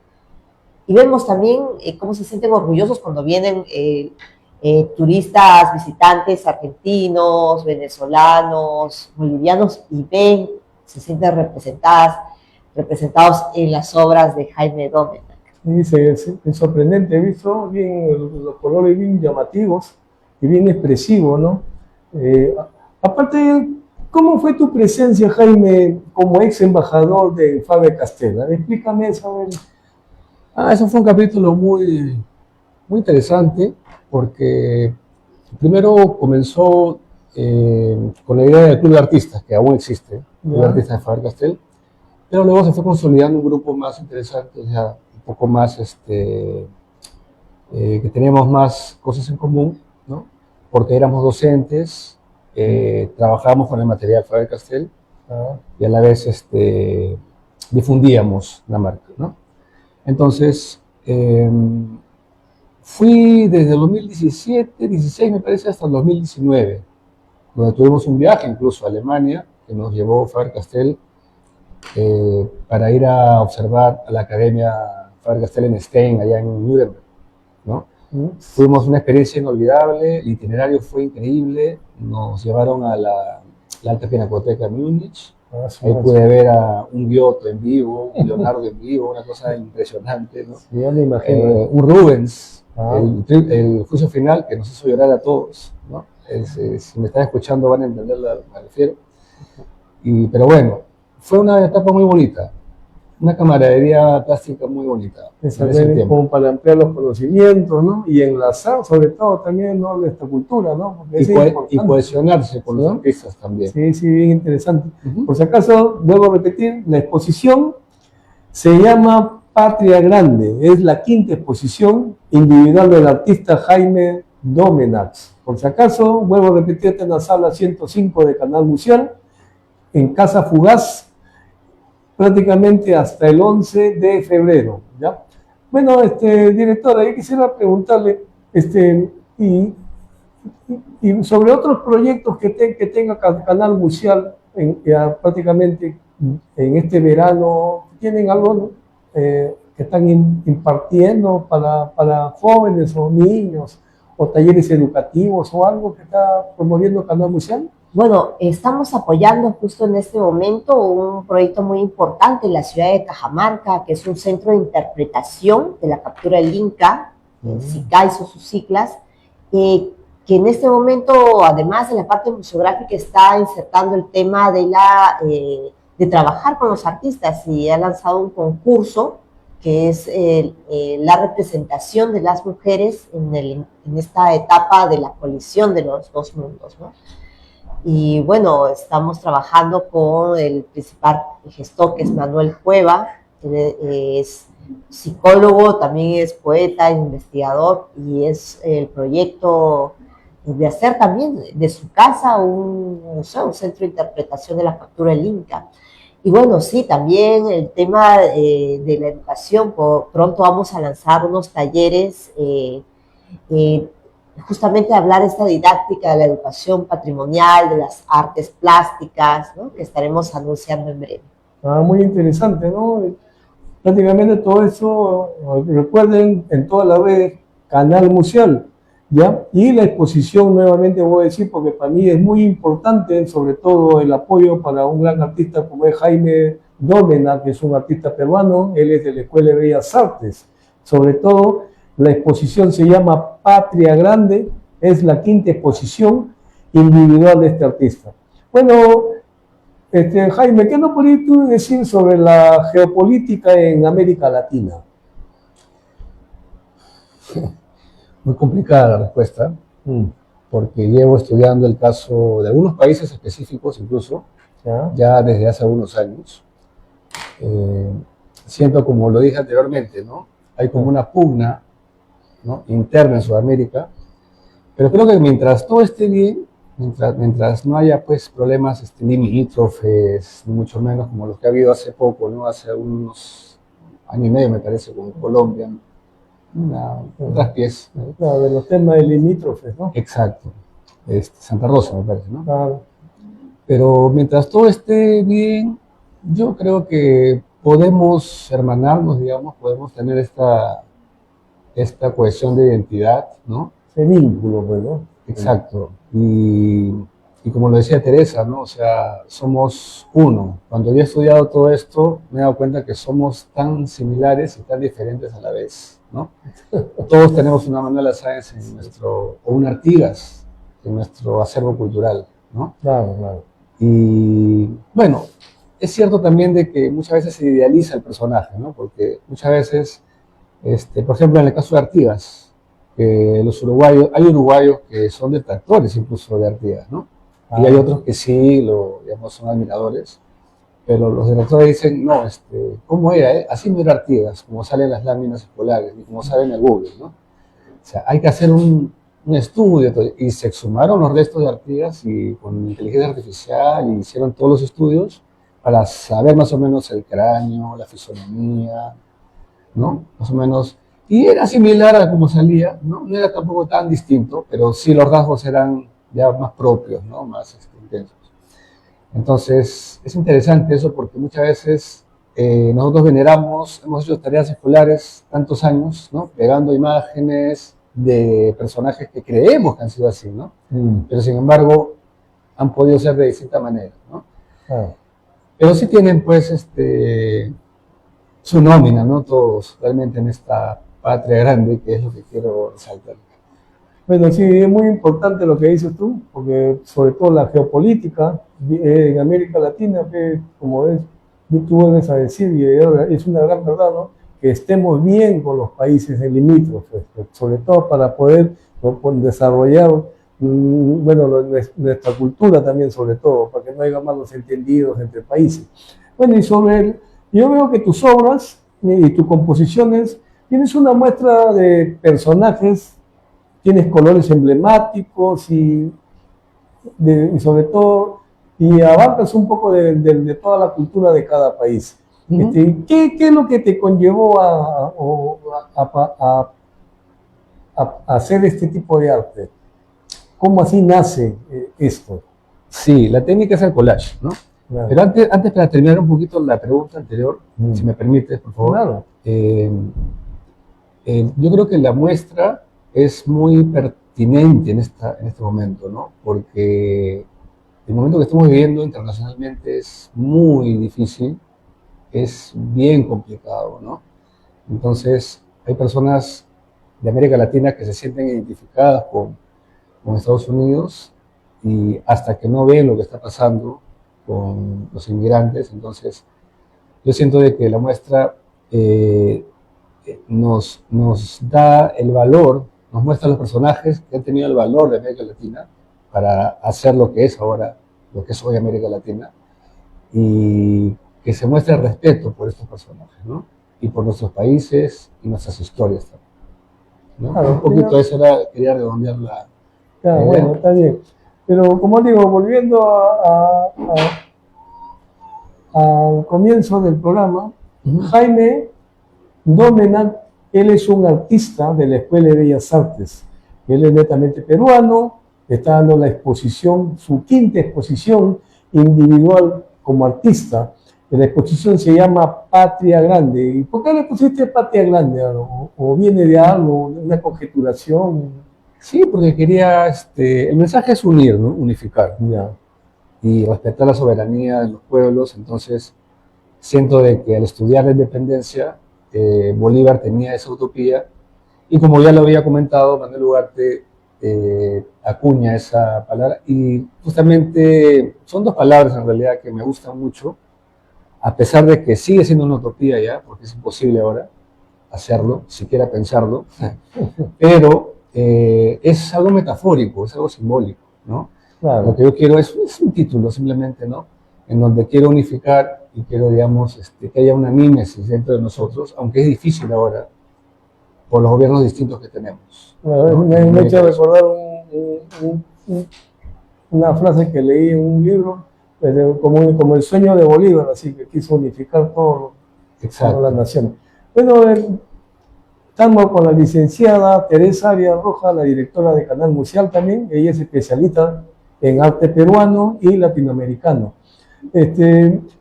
Y vemos también cómo se sienten orgullosos cuando vienen turistas, visitantes argentinos, venezolanos, bolivianos, y ven, se sienten representados en las obras de Jaime Domènech. Es sorprendente, he visto bien los colores bien llamativos y bien expresivos, ¿no? Aparte, ¿cómo fue tu presencia, Jaime, como ex embajador de Faber-Castell? Explícame eso. Eso fue un capítulo muy, muy interesante, porque primero comenzó con la idea del Club de Artistas, que aún existe, el Club de Artistas de Faber-Castell, pero luego se fue consolidando un grupo más interesante, o sea, un poco más, que teníamos más cosas en común, ¿no? porque éramos docentes, trabajábamos con el material Faber-Castell y a la vez difundíamos la marca, ¿no? Entonces, fui desde el 2017, 16 me parece, hasta el 2019, donde tuvimos un viaje incluso a Alemania, que nos llevó Faber-Castell para ir a observar a la Academia Faber-Castell en Stein, allá en Nuremberg, ¿no? Fuimos una experiencia inolvidable, el itinerario fue increíble, nos llevaron a la Alta Pinacoteca de Múnich, ahí pude ver a un Giotto en vivo, un Leonardo en vivo, una cosa impresionante, ¿no? Sí, ya me imagino. Un Rubens, el juicio final que nos hizo llorar a todos, ¿no? Si me están escuchando van a entender a lo que me refiero. Pero bueno, fue una etapa muy bonita, una camaradería plástica muy bonita. Como para ampliar los conocimientos, ¿no? Y enlazar sobre todo también, ¿no?, nuestra cultura, ¿no? Y cohesionarse con los artistas también. Sí, sí, bien interesante. Por si acaso, vuelvo a repetir, la exposición se llama Patria Grande, es la quinta exposición individual del artista Jaime Domenax. Por si acaso, vuelvo a repetir, está en la sala 105 de Canal Museal, en Casa Fugaz, prácticamente hasta el 11 de febrero, ¿ya? Bueno, directora, yo quisiera preguntarle, y sobre otros proyectos que tenga Canal Museal prácticamente en este verano, ¿tienen algo, ¿no?, que están impartiendo para jóvenes o niños, o talleres educativos o algo que está promoviendo Canal Museal? Bueno, estamos apoyando justo en este momento un proyecto muy importante en la ciudad de Cajamarca, que es un centro de interpretación de la captura del Inca, SICAI son sus siglas, que en este momento, además de la parte museográfica, está insertando el tema de trabajar con los artistas, y ha lanzado un concurso que es la representación de las mujeres en esta etapa de la colisión de los dos mundos, ¿no? Y bueno, estamos trabajando con el principal gestor, que es Manuel Cueva, que es psicólogo, también es poeta, investigador, y es el proyecto de hacer también de su casa un centro de interpretación de la captura del Inca. Y bueno, sí, también el tema de la educación, pronto vamos a lanzar unos talleres justamente hablar esta didáctica de la educación patrimonial, de las artes plásticas, ¿no?, que estaremos anunciando en breve. Muy interesante, ¿no? Prácticamente todo eso, recuerden, en toda la red, Canal Museal, ¿ya? Y la exposición, nuevamente voy a decir, porque para mí es muy importante, sobre todo el apoyo para un gran artista como es Jaime Domenax, que es un artista peruano, él es de la Escuela de Bellas Artes. Sobre todo, la exposición se llama Patria Grande, es la quinta exposición individual de este artista. Bueno, Jaime, ¿qué nos podrías tú decir sobre la geopolítica en América Latina? Muy complicada la respuesta, porque llevo estudiando el caso de algunos países específicos, incluso, ya desde hace algunos años. Siento, como lo dije anteriormente, ¿no?, hay como una pugna, ¿no?, interna en Sudamérica, pero creo que mientras todo esté bien, mientras no haya pues problemas limítrofes, ni mucho menos como los que ha habido hace poco, ¿no?, hace unos año y medio me parece, con Colombia, un traspiés. Claro, de los temas de limítrofes, ¿no? Exacto, Santa Rosa me parece, ¿no? Claro. Pero mientras todo esté bien, yo creo que podemos hermanarnos, digamos, podemos tener esta cohesión de identidad, ¿no? Ese vínculo, pues, ¿no? Exacto. Y como lo decía Teresa, ¿no? O sea, somos uno. Cuando yo he estudiado todo esto, me he dado cuenta que somos tan similares y tan diferentes a la vez, ¿no? Todos tenemos una Manuela Sáenz o una Artigas en nuestro acervo cultural, ¿no? Claro, claro. Y bueno, es cierto también de que muchas veces se idealiza el personaje, ¿no? Porque muchas veces, por ejemplo, en el caso de Artigas, los uruguayos, hay uruguayos que son detractores incluso de Artigas, ¿no? Y hay otros que sí, digamos, son admiradores, pero los detractores dicen, no, ¿cómo era? Así no era Artigas, como salen las láminas escolares, y como sale en el Google, ¿no? O sea, hay que hacer un un estudio y se exhumaron los restos de Artigas y con inteligencia artificial y hicieron todos los estudios para saber más o menos el cráneo, la fisonomía, ¿no? Más o menos. Y era similar a como salía, ¿no? No era tampoco tan distinto, pero sí los rasgos eran ya más propios, ¿no? Más intensos. Entonces, es interesante eso porque muchas veces nosotros veneramos, hemos hecho tareas escolares tantos años, ¿no? Pegando imágenes de personajes que creemos que han sido así, ¿no? Pero sin embargo, han podido ser de distinta manera, ¿no? Pero sí tienen, pues, su nómina, ¿no? Todos realmente en esta patria grande, que es lo que quiero resaltar. Bueno, sí, es muy importante lo que dices tú, porque sobre todo la geopolítica en América Latina, que como ves, tú vuelves a decir, y es una gran verdad, ¿no? Que estemos bien con los países limítrofes, sobre todo para poder, ¿no?, desarrollar, bueno, nuestra cultura también, sobre todo, para que no haya malos entendidos entre países. Bueno, y yo veo que tus obras y tus composiciones, tienes una muestra de personajes, tienes colores emblemáticos y sobre todo, y abarcas un poco de toda la cultura de cada país. ¿Qué es lo que te conllevó a hacer este tipo de arte? ¿Cómo así nace esto? Sí, la técnica es el collage, ¿no? Claro. Pero antes, para terminar un poquito la pregunta anterior, si me permites, por favor. Claro. Yo creo que la muestra es muy pertinente en este momento, ¿no? Porque el momento que estamos viviendo internacionalmente es muy difícil, es bien complicado, ¿no? Entonces, hay personas de América Latina que se sienten identificadas con Estados Unidos y hasta que no ven lo que está pasando con los inmigrantes, entonces yo siento de que la muestra nos da el valor, nos muestra los personajes que han tenido el valor de América Latina para hacer lo que es ahora, lo que es hoy América Latina, y que se muestre el respeto por estos personajes, ¿no? Y por nuestros países y nuestras historias también, ¿no? Claro, un poquito eso quería redondear la idea. Bueno, está bien. Pero como digo, volviendo al comienzo del programa, Jaime Domenach, él es un artista de la Escuela de Bellas Artes. Él es netamente peruano, está dando la exposición, su quinta exposición individual como artista. La exposición se llama Patria Grande. ¿Y por qué le pusiste Patria Grande? ¿O viene de algo, una conjeturación? Sí, porque quería, el mensaje es unir, ¿no? Unificar. Ya. Y respetar la soberanía de los pueblos. Entonces, siento de que al estudiar la independencia, Bolívar tenía esa utopía. Y como ya lo había comentado, Manuel Ugarte acuña esa palabra. Y justamente son dos palabras en realidad que me gustan mucho, a pesar de que sigue siendo una utopía ya, porque es imposible ahora hacerlo, siquiera pensarlo. Pero es algo metafórico, es algo simbólico, ¿no? Claro. Lo que yo quiero es un título simplemente, ¿no? En donde quiero unificar y quiero, digamos, que haya una mímesis dentro de nosotros, aunque es difícil ahora por los gobiernos distintos que tenemos. Bueno, ¿no? me ha hecho recordar una frase que leí en un libro, pues, como el sueño de Bolívar, así que quiso unificar toda la nación. Bueno, estamos con la licenciada Teresa Arias Rojas, la directora de Canal Museal también. Ella es especialista en arte peruano y latinoamericano.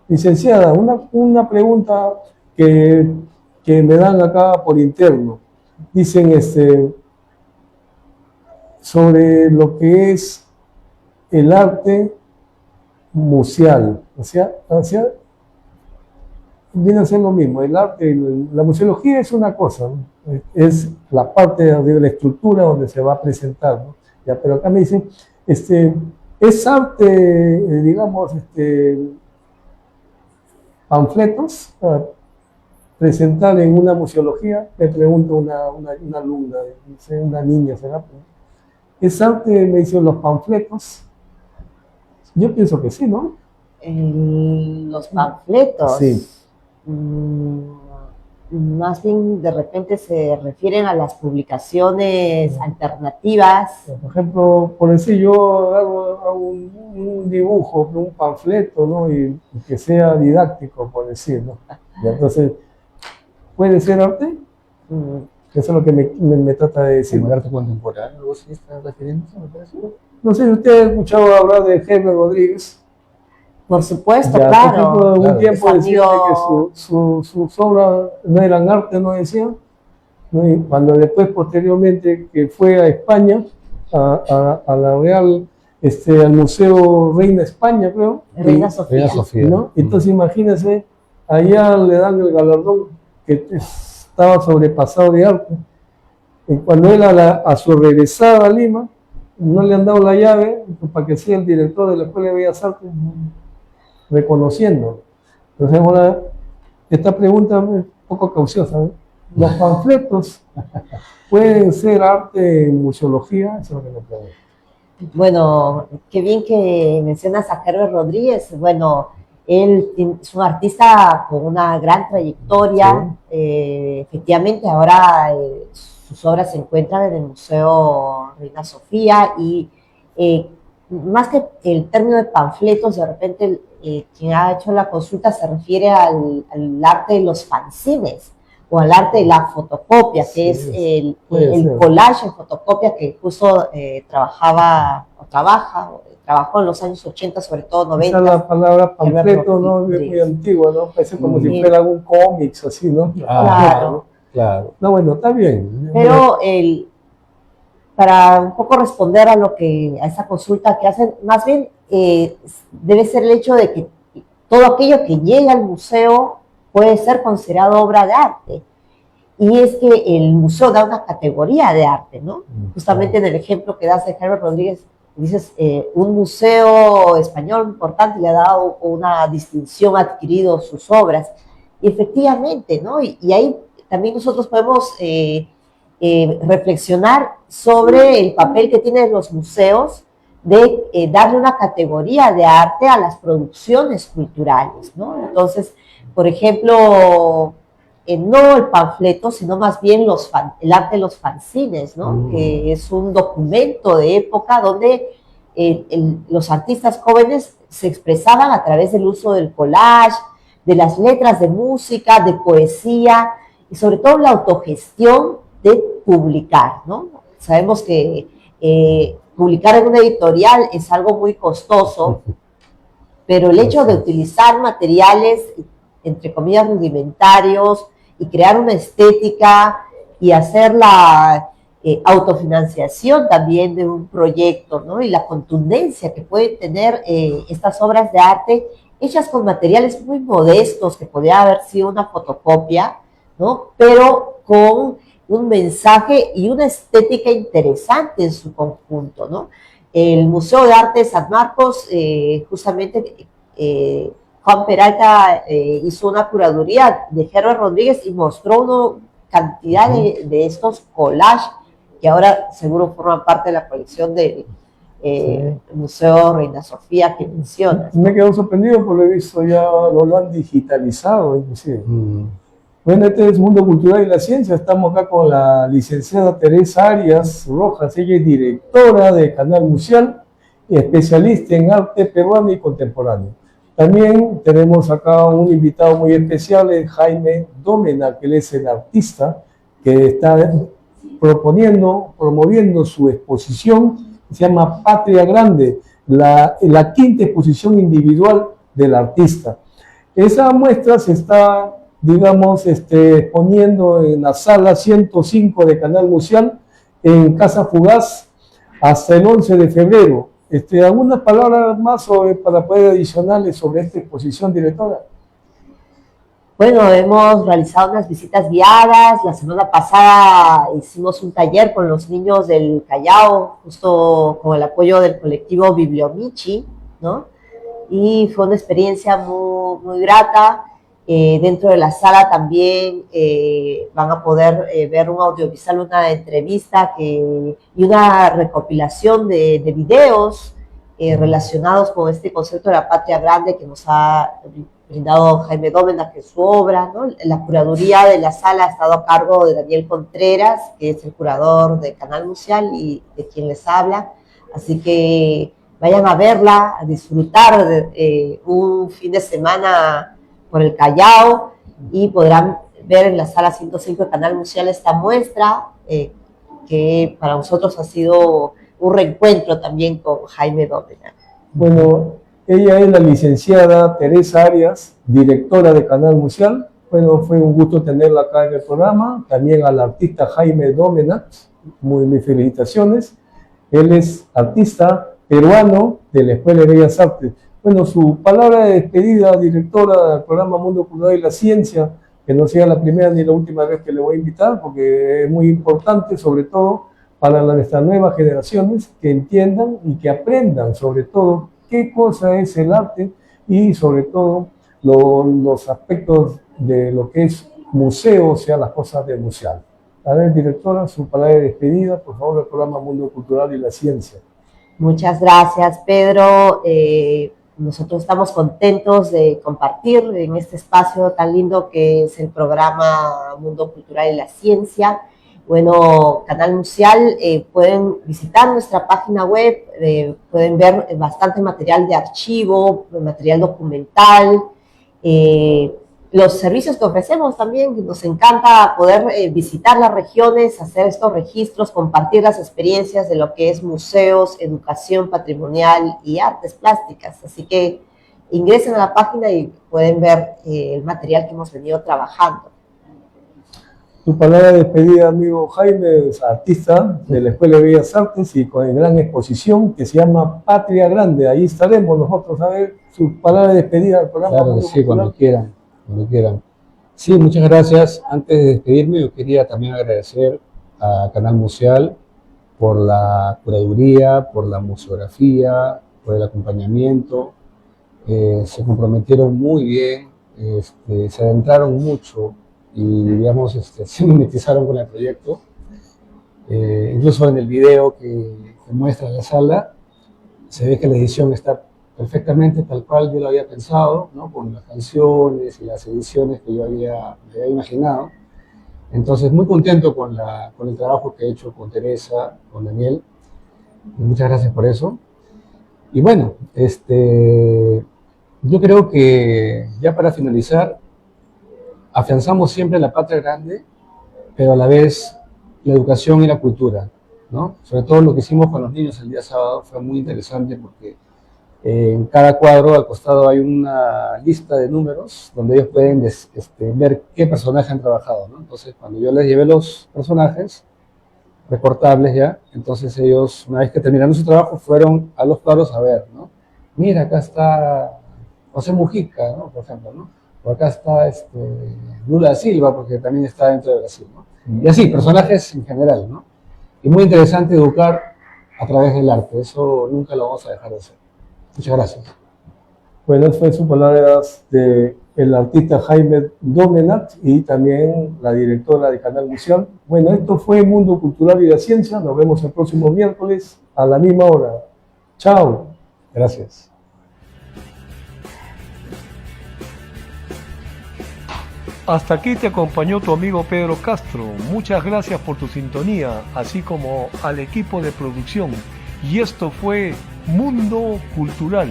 Licenciada, una pregunta que me dan acá por interno. Dicen sobre lo que es el arte museal. O sea, viene a ser lo mismo. El arte, la museología es una cosa, ¿no? Es la parte de la estructura donde se va a presentar, ¿no? Ya, pero acá me dicen, es arte, digamos, panfletos para presentar en una museología. Me pregunto una alumna, una niña, ¿será? ¿Es arte, me dicen, los panfletos? Yo pienso que sí, ¿no? Los panfletos. Sí. más bien de repente se refieren a las publicaciones alternativas. Por ejemplo, por decir, yo hago un dibujo, un panfleto, ¿no? Y que sea didáctico, por decir, ¿no? Y entonces, ¿puede ser arte? Eso es lo que me trata de decir. Como arte contemporáneo, algo así está refiriéndose, me parece. No sé si usted ha escuchado hablar de Herbert Rodríguez. Por supuesto, Ya, claro. por ejemplo, algún Claro. tiempo decía Amigo- que sus obras no eran arte, no decían. ¿No? Y cuando después, posteriormente, que fue a España, a la Real, al Museo Reina España, creo. Reina y- Sofía. Reina Sofía. ¿no? Entonces, imagínense, allá le dan el galardón que estaba sobrepasado de arte. Y cuando él a su regresada a Lima, no le han dado la llave para que sea el director de la Escuela de Bellas Artes, reconociendo. Entonces, ahora, esta pregunta es un poco cauciosa, ¿no? ¿Los panfletos pueden ser arte en museología? Eso es lo que me pregunto. Bueno, qué bien que mencionas a Herbert Rodríguez. Bueno, él es un artista con una gran trayectoria. Efectivamente, ahora sus obras se encuentran en el Museo Reina Sofía y más que el término de panfletos, de repente quien ha hecho la consulta se refiere al arte de los fanzines o al arte de la fotocopia, que es puede el ser. collage en fotocopia que justo trabajó en los años 80, sobre todo Esa 90. la palabra panfleto, Herbert ¿no? Es muy Rodríguez. antigua, ¿no? Parece como si Sí. fuera algún cómics, así, ¿no? Claro. Claro. No, bueno, está bien. Pero para un poco responder a esa consulta que hacen, más bien debe ser el hecho de que todo aquello que llega al museo puede ser considerado obra de arte. Y es que el museo da una categoría de arte, ¿no? Justamente en el ejemplo que das de Herbert Rodríguez, dices, un museo español importante le ha dado una distinción, ha adquirido sus obras. Y efectivamente, ¿no? Y ahí también nosotros podemos reflexionar sobre el papel que tienen los museos de darle una categoría de arte a las producciones culturales, ¿no? Entonces, por ejemplo, no el panfleto, sino más bien el arte de los fanzines, ¿no? Que es un documento de época donde los artistas jóvenes se expresaban a través del uso del collage, de las letras de música, de poesía y sobre todo la autogestión de publicar, ¿no? Sabemos que publicar en una editorial es algo muy costoso, pero el hecho de utilizar materiales, entre comillas, rudimentarios y crear una estética y hacer la autofinanciación también de un proyecto, ¿no? Y la contundencia que pueden tener estas obras de arte hechas con materiales muy modestos, que podría haber sido una fotocopia, ¿no? Pero con un mensaje y una estética interesante en su conjunto, ¿no? El Museo de Arte de San Marcos, justamente Juan Peralta hizo una curaduría de Herbert Rodríguez y mostró una cantidad de estos collages que ahora seguro forman parte de la colección del Museo Reina Sofía que mencionas. Me quedo sorprendido porque he visto ya lo han digitalizado, inclusive. Bueno, este es Mundo Cultural y la Ciencia. Estamos acá con la licenciada Teresa Arias Rojas. Ella es directora de Canal Museal y especialista en arte peruano y contemporáneo. También tenemos acá un invitado muy especial, Jaime Domena, que él es el artista que está promoviendo su exposición, que se llama Patria Grande, la quinta exposición individual del artista. Esa muestra se está, digamos, exponiendo en la sala 105 de Canal Museal, en Casa Fugaz, hasta el 11 de febrero. ¿Algunas palabras más para poder adicionarles sobre esta exposición, directora? Bueno, hemos realizado unas visitas guiadas. La semana pasada hicimos un taller con los niños del Callao, justo con el apoyo del colectivo Bibliomichi, ¿no? Y fue una experiencia muy, muy grata. Dentro de la sala también van a poder ver un audiovisual, una entrevista y una recopilación de videos relacionados con este concepto de la patria grande que nos ha brindado Jaime Dómena, que es su obra, ¿no? La curaduría de la sala ha estado a cargo de Daniel Contreras, que es el curador de Canal Museal y de quien les habla. Así que vayan a verla, a disfrutar de un fin de semana por el Callao y podrán ver en la sala 105 de Canal Museal esta muestra que para nosotros ha sido un reencuentro también con Jaime Dómena. Bueno, ella es la licenciada Teresa Arias, directora de Canal Museal. Bueno, fue un gusto tenerla acá en el programa. También al artista Jaime Dómena, mis felicitaciones. Él es artista peruano de la Escuela de Bellas Artes. Bueno, su palabra de despedida, directora del programa Mundo Cultural y la Ciencia, que no sea la primera ni la última vez que le voy a invitar, porque es muy importante, sobre todo para nuestras nuevas generaciones, que entiendan y que aprendan, sobre todo, qué cosa es el arte y, sobre todo, los aspectos de lo que es museo, o sea, las cosas de museal. A ver, directora, su palabra de despedida, por favor, del programa Mundo Cultural y la Ciencia. Muchas gracias, Pedro. Nosotros estamos contentos de compartir en este espacio tan lindo que es el programa Mundo Cultural y la Ciencia. Bueno, Canal Museal, pueden visitar nuestra página web, pueden ver bastante material de archivo, material documental, los servicios que ofrecemos también. Nos encanta poder visitar las regiones, hacer estos registros, compartir las experiencias de lo que es museos, educación patrimonial y artes plásticas. Así que ingresen a la página y pueden ver el material que hemos venido trabajando. Tu palabra de despedida, amigo Jaime, es artista de la Escuela de Bellas Artes y con gran exposición que se llama Patria Grande. Ahí estaremos nosotros a ver su palabra de despedida del programa. Claro que sí, cuando quieran. Cuando quieran. Sí, muchas gracias. Antes de despedirme, yo quería también agradecer a Canal Museal por la curaduría, por la museografía, por el acompañamiento. Se comprometieron muy bien, se adentraron mucho y, digamos, se mimetizaron con el proyecto. Incluso en el video que muestra la sala, se ve que la edición está perfectamente tal cual yo lo había pensado, ¿no? Con las canciones y las ediciones que yo me había imaginado. Entonces, muy contento con el trabajo que he hecho con Teresa, con Daniel. Y muchas gracias por eso. Y bueno, yo creo que ya para finalizar, afianzamos siempre la patria grande, pero a la vez la educación y la cultura, ¿no? Sobre todo lo que hicimos con los niños el día sábado fue muy interesante porque en cada cuadro al costado hay una lista de números donde ellos pueden ver qué personaje han trabajado, ¿no? Entonces, cuando yo les llevé los personajes recortables ya, entonces ellos, una vez que terminaron su trabajo, fueron a los cuadros a ver, ¿no? Mira, acá está José Mujica, ¿no? Por ejemplo, ¿no? O acá está Lula Silva, porque también está dentro de Brasil, ¿no? Y así, personajes en general, ¿no? Y muy interesante educar a través del arte, eso nunca lo vamos a dejar de hacer. Muchas gracias. Bueno, fue su palabra del artista Jaime Dómena y también la directora de Canal Museal. Bueno, esto fue Mundo Cultural y la Ciencia. Nos vemos el próximo miércoles a la misma hora. Chao. Gracias. Hasta aquí te acompañó tu amigo Pedro Castro. Muchas gracias por tu sintonía, así como al equipo de producción. Y esto fue Mundo Cultural.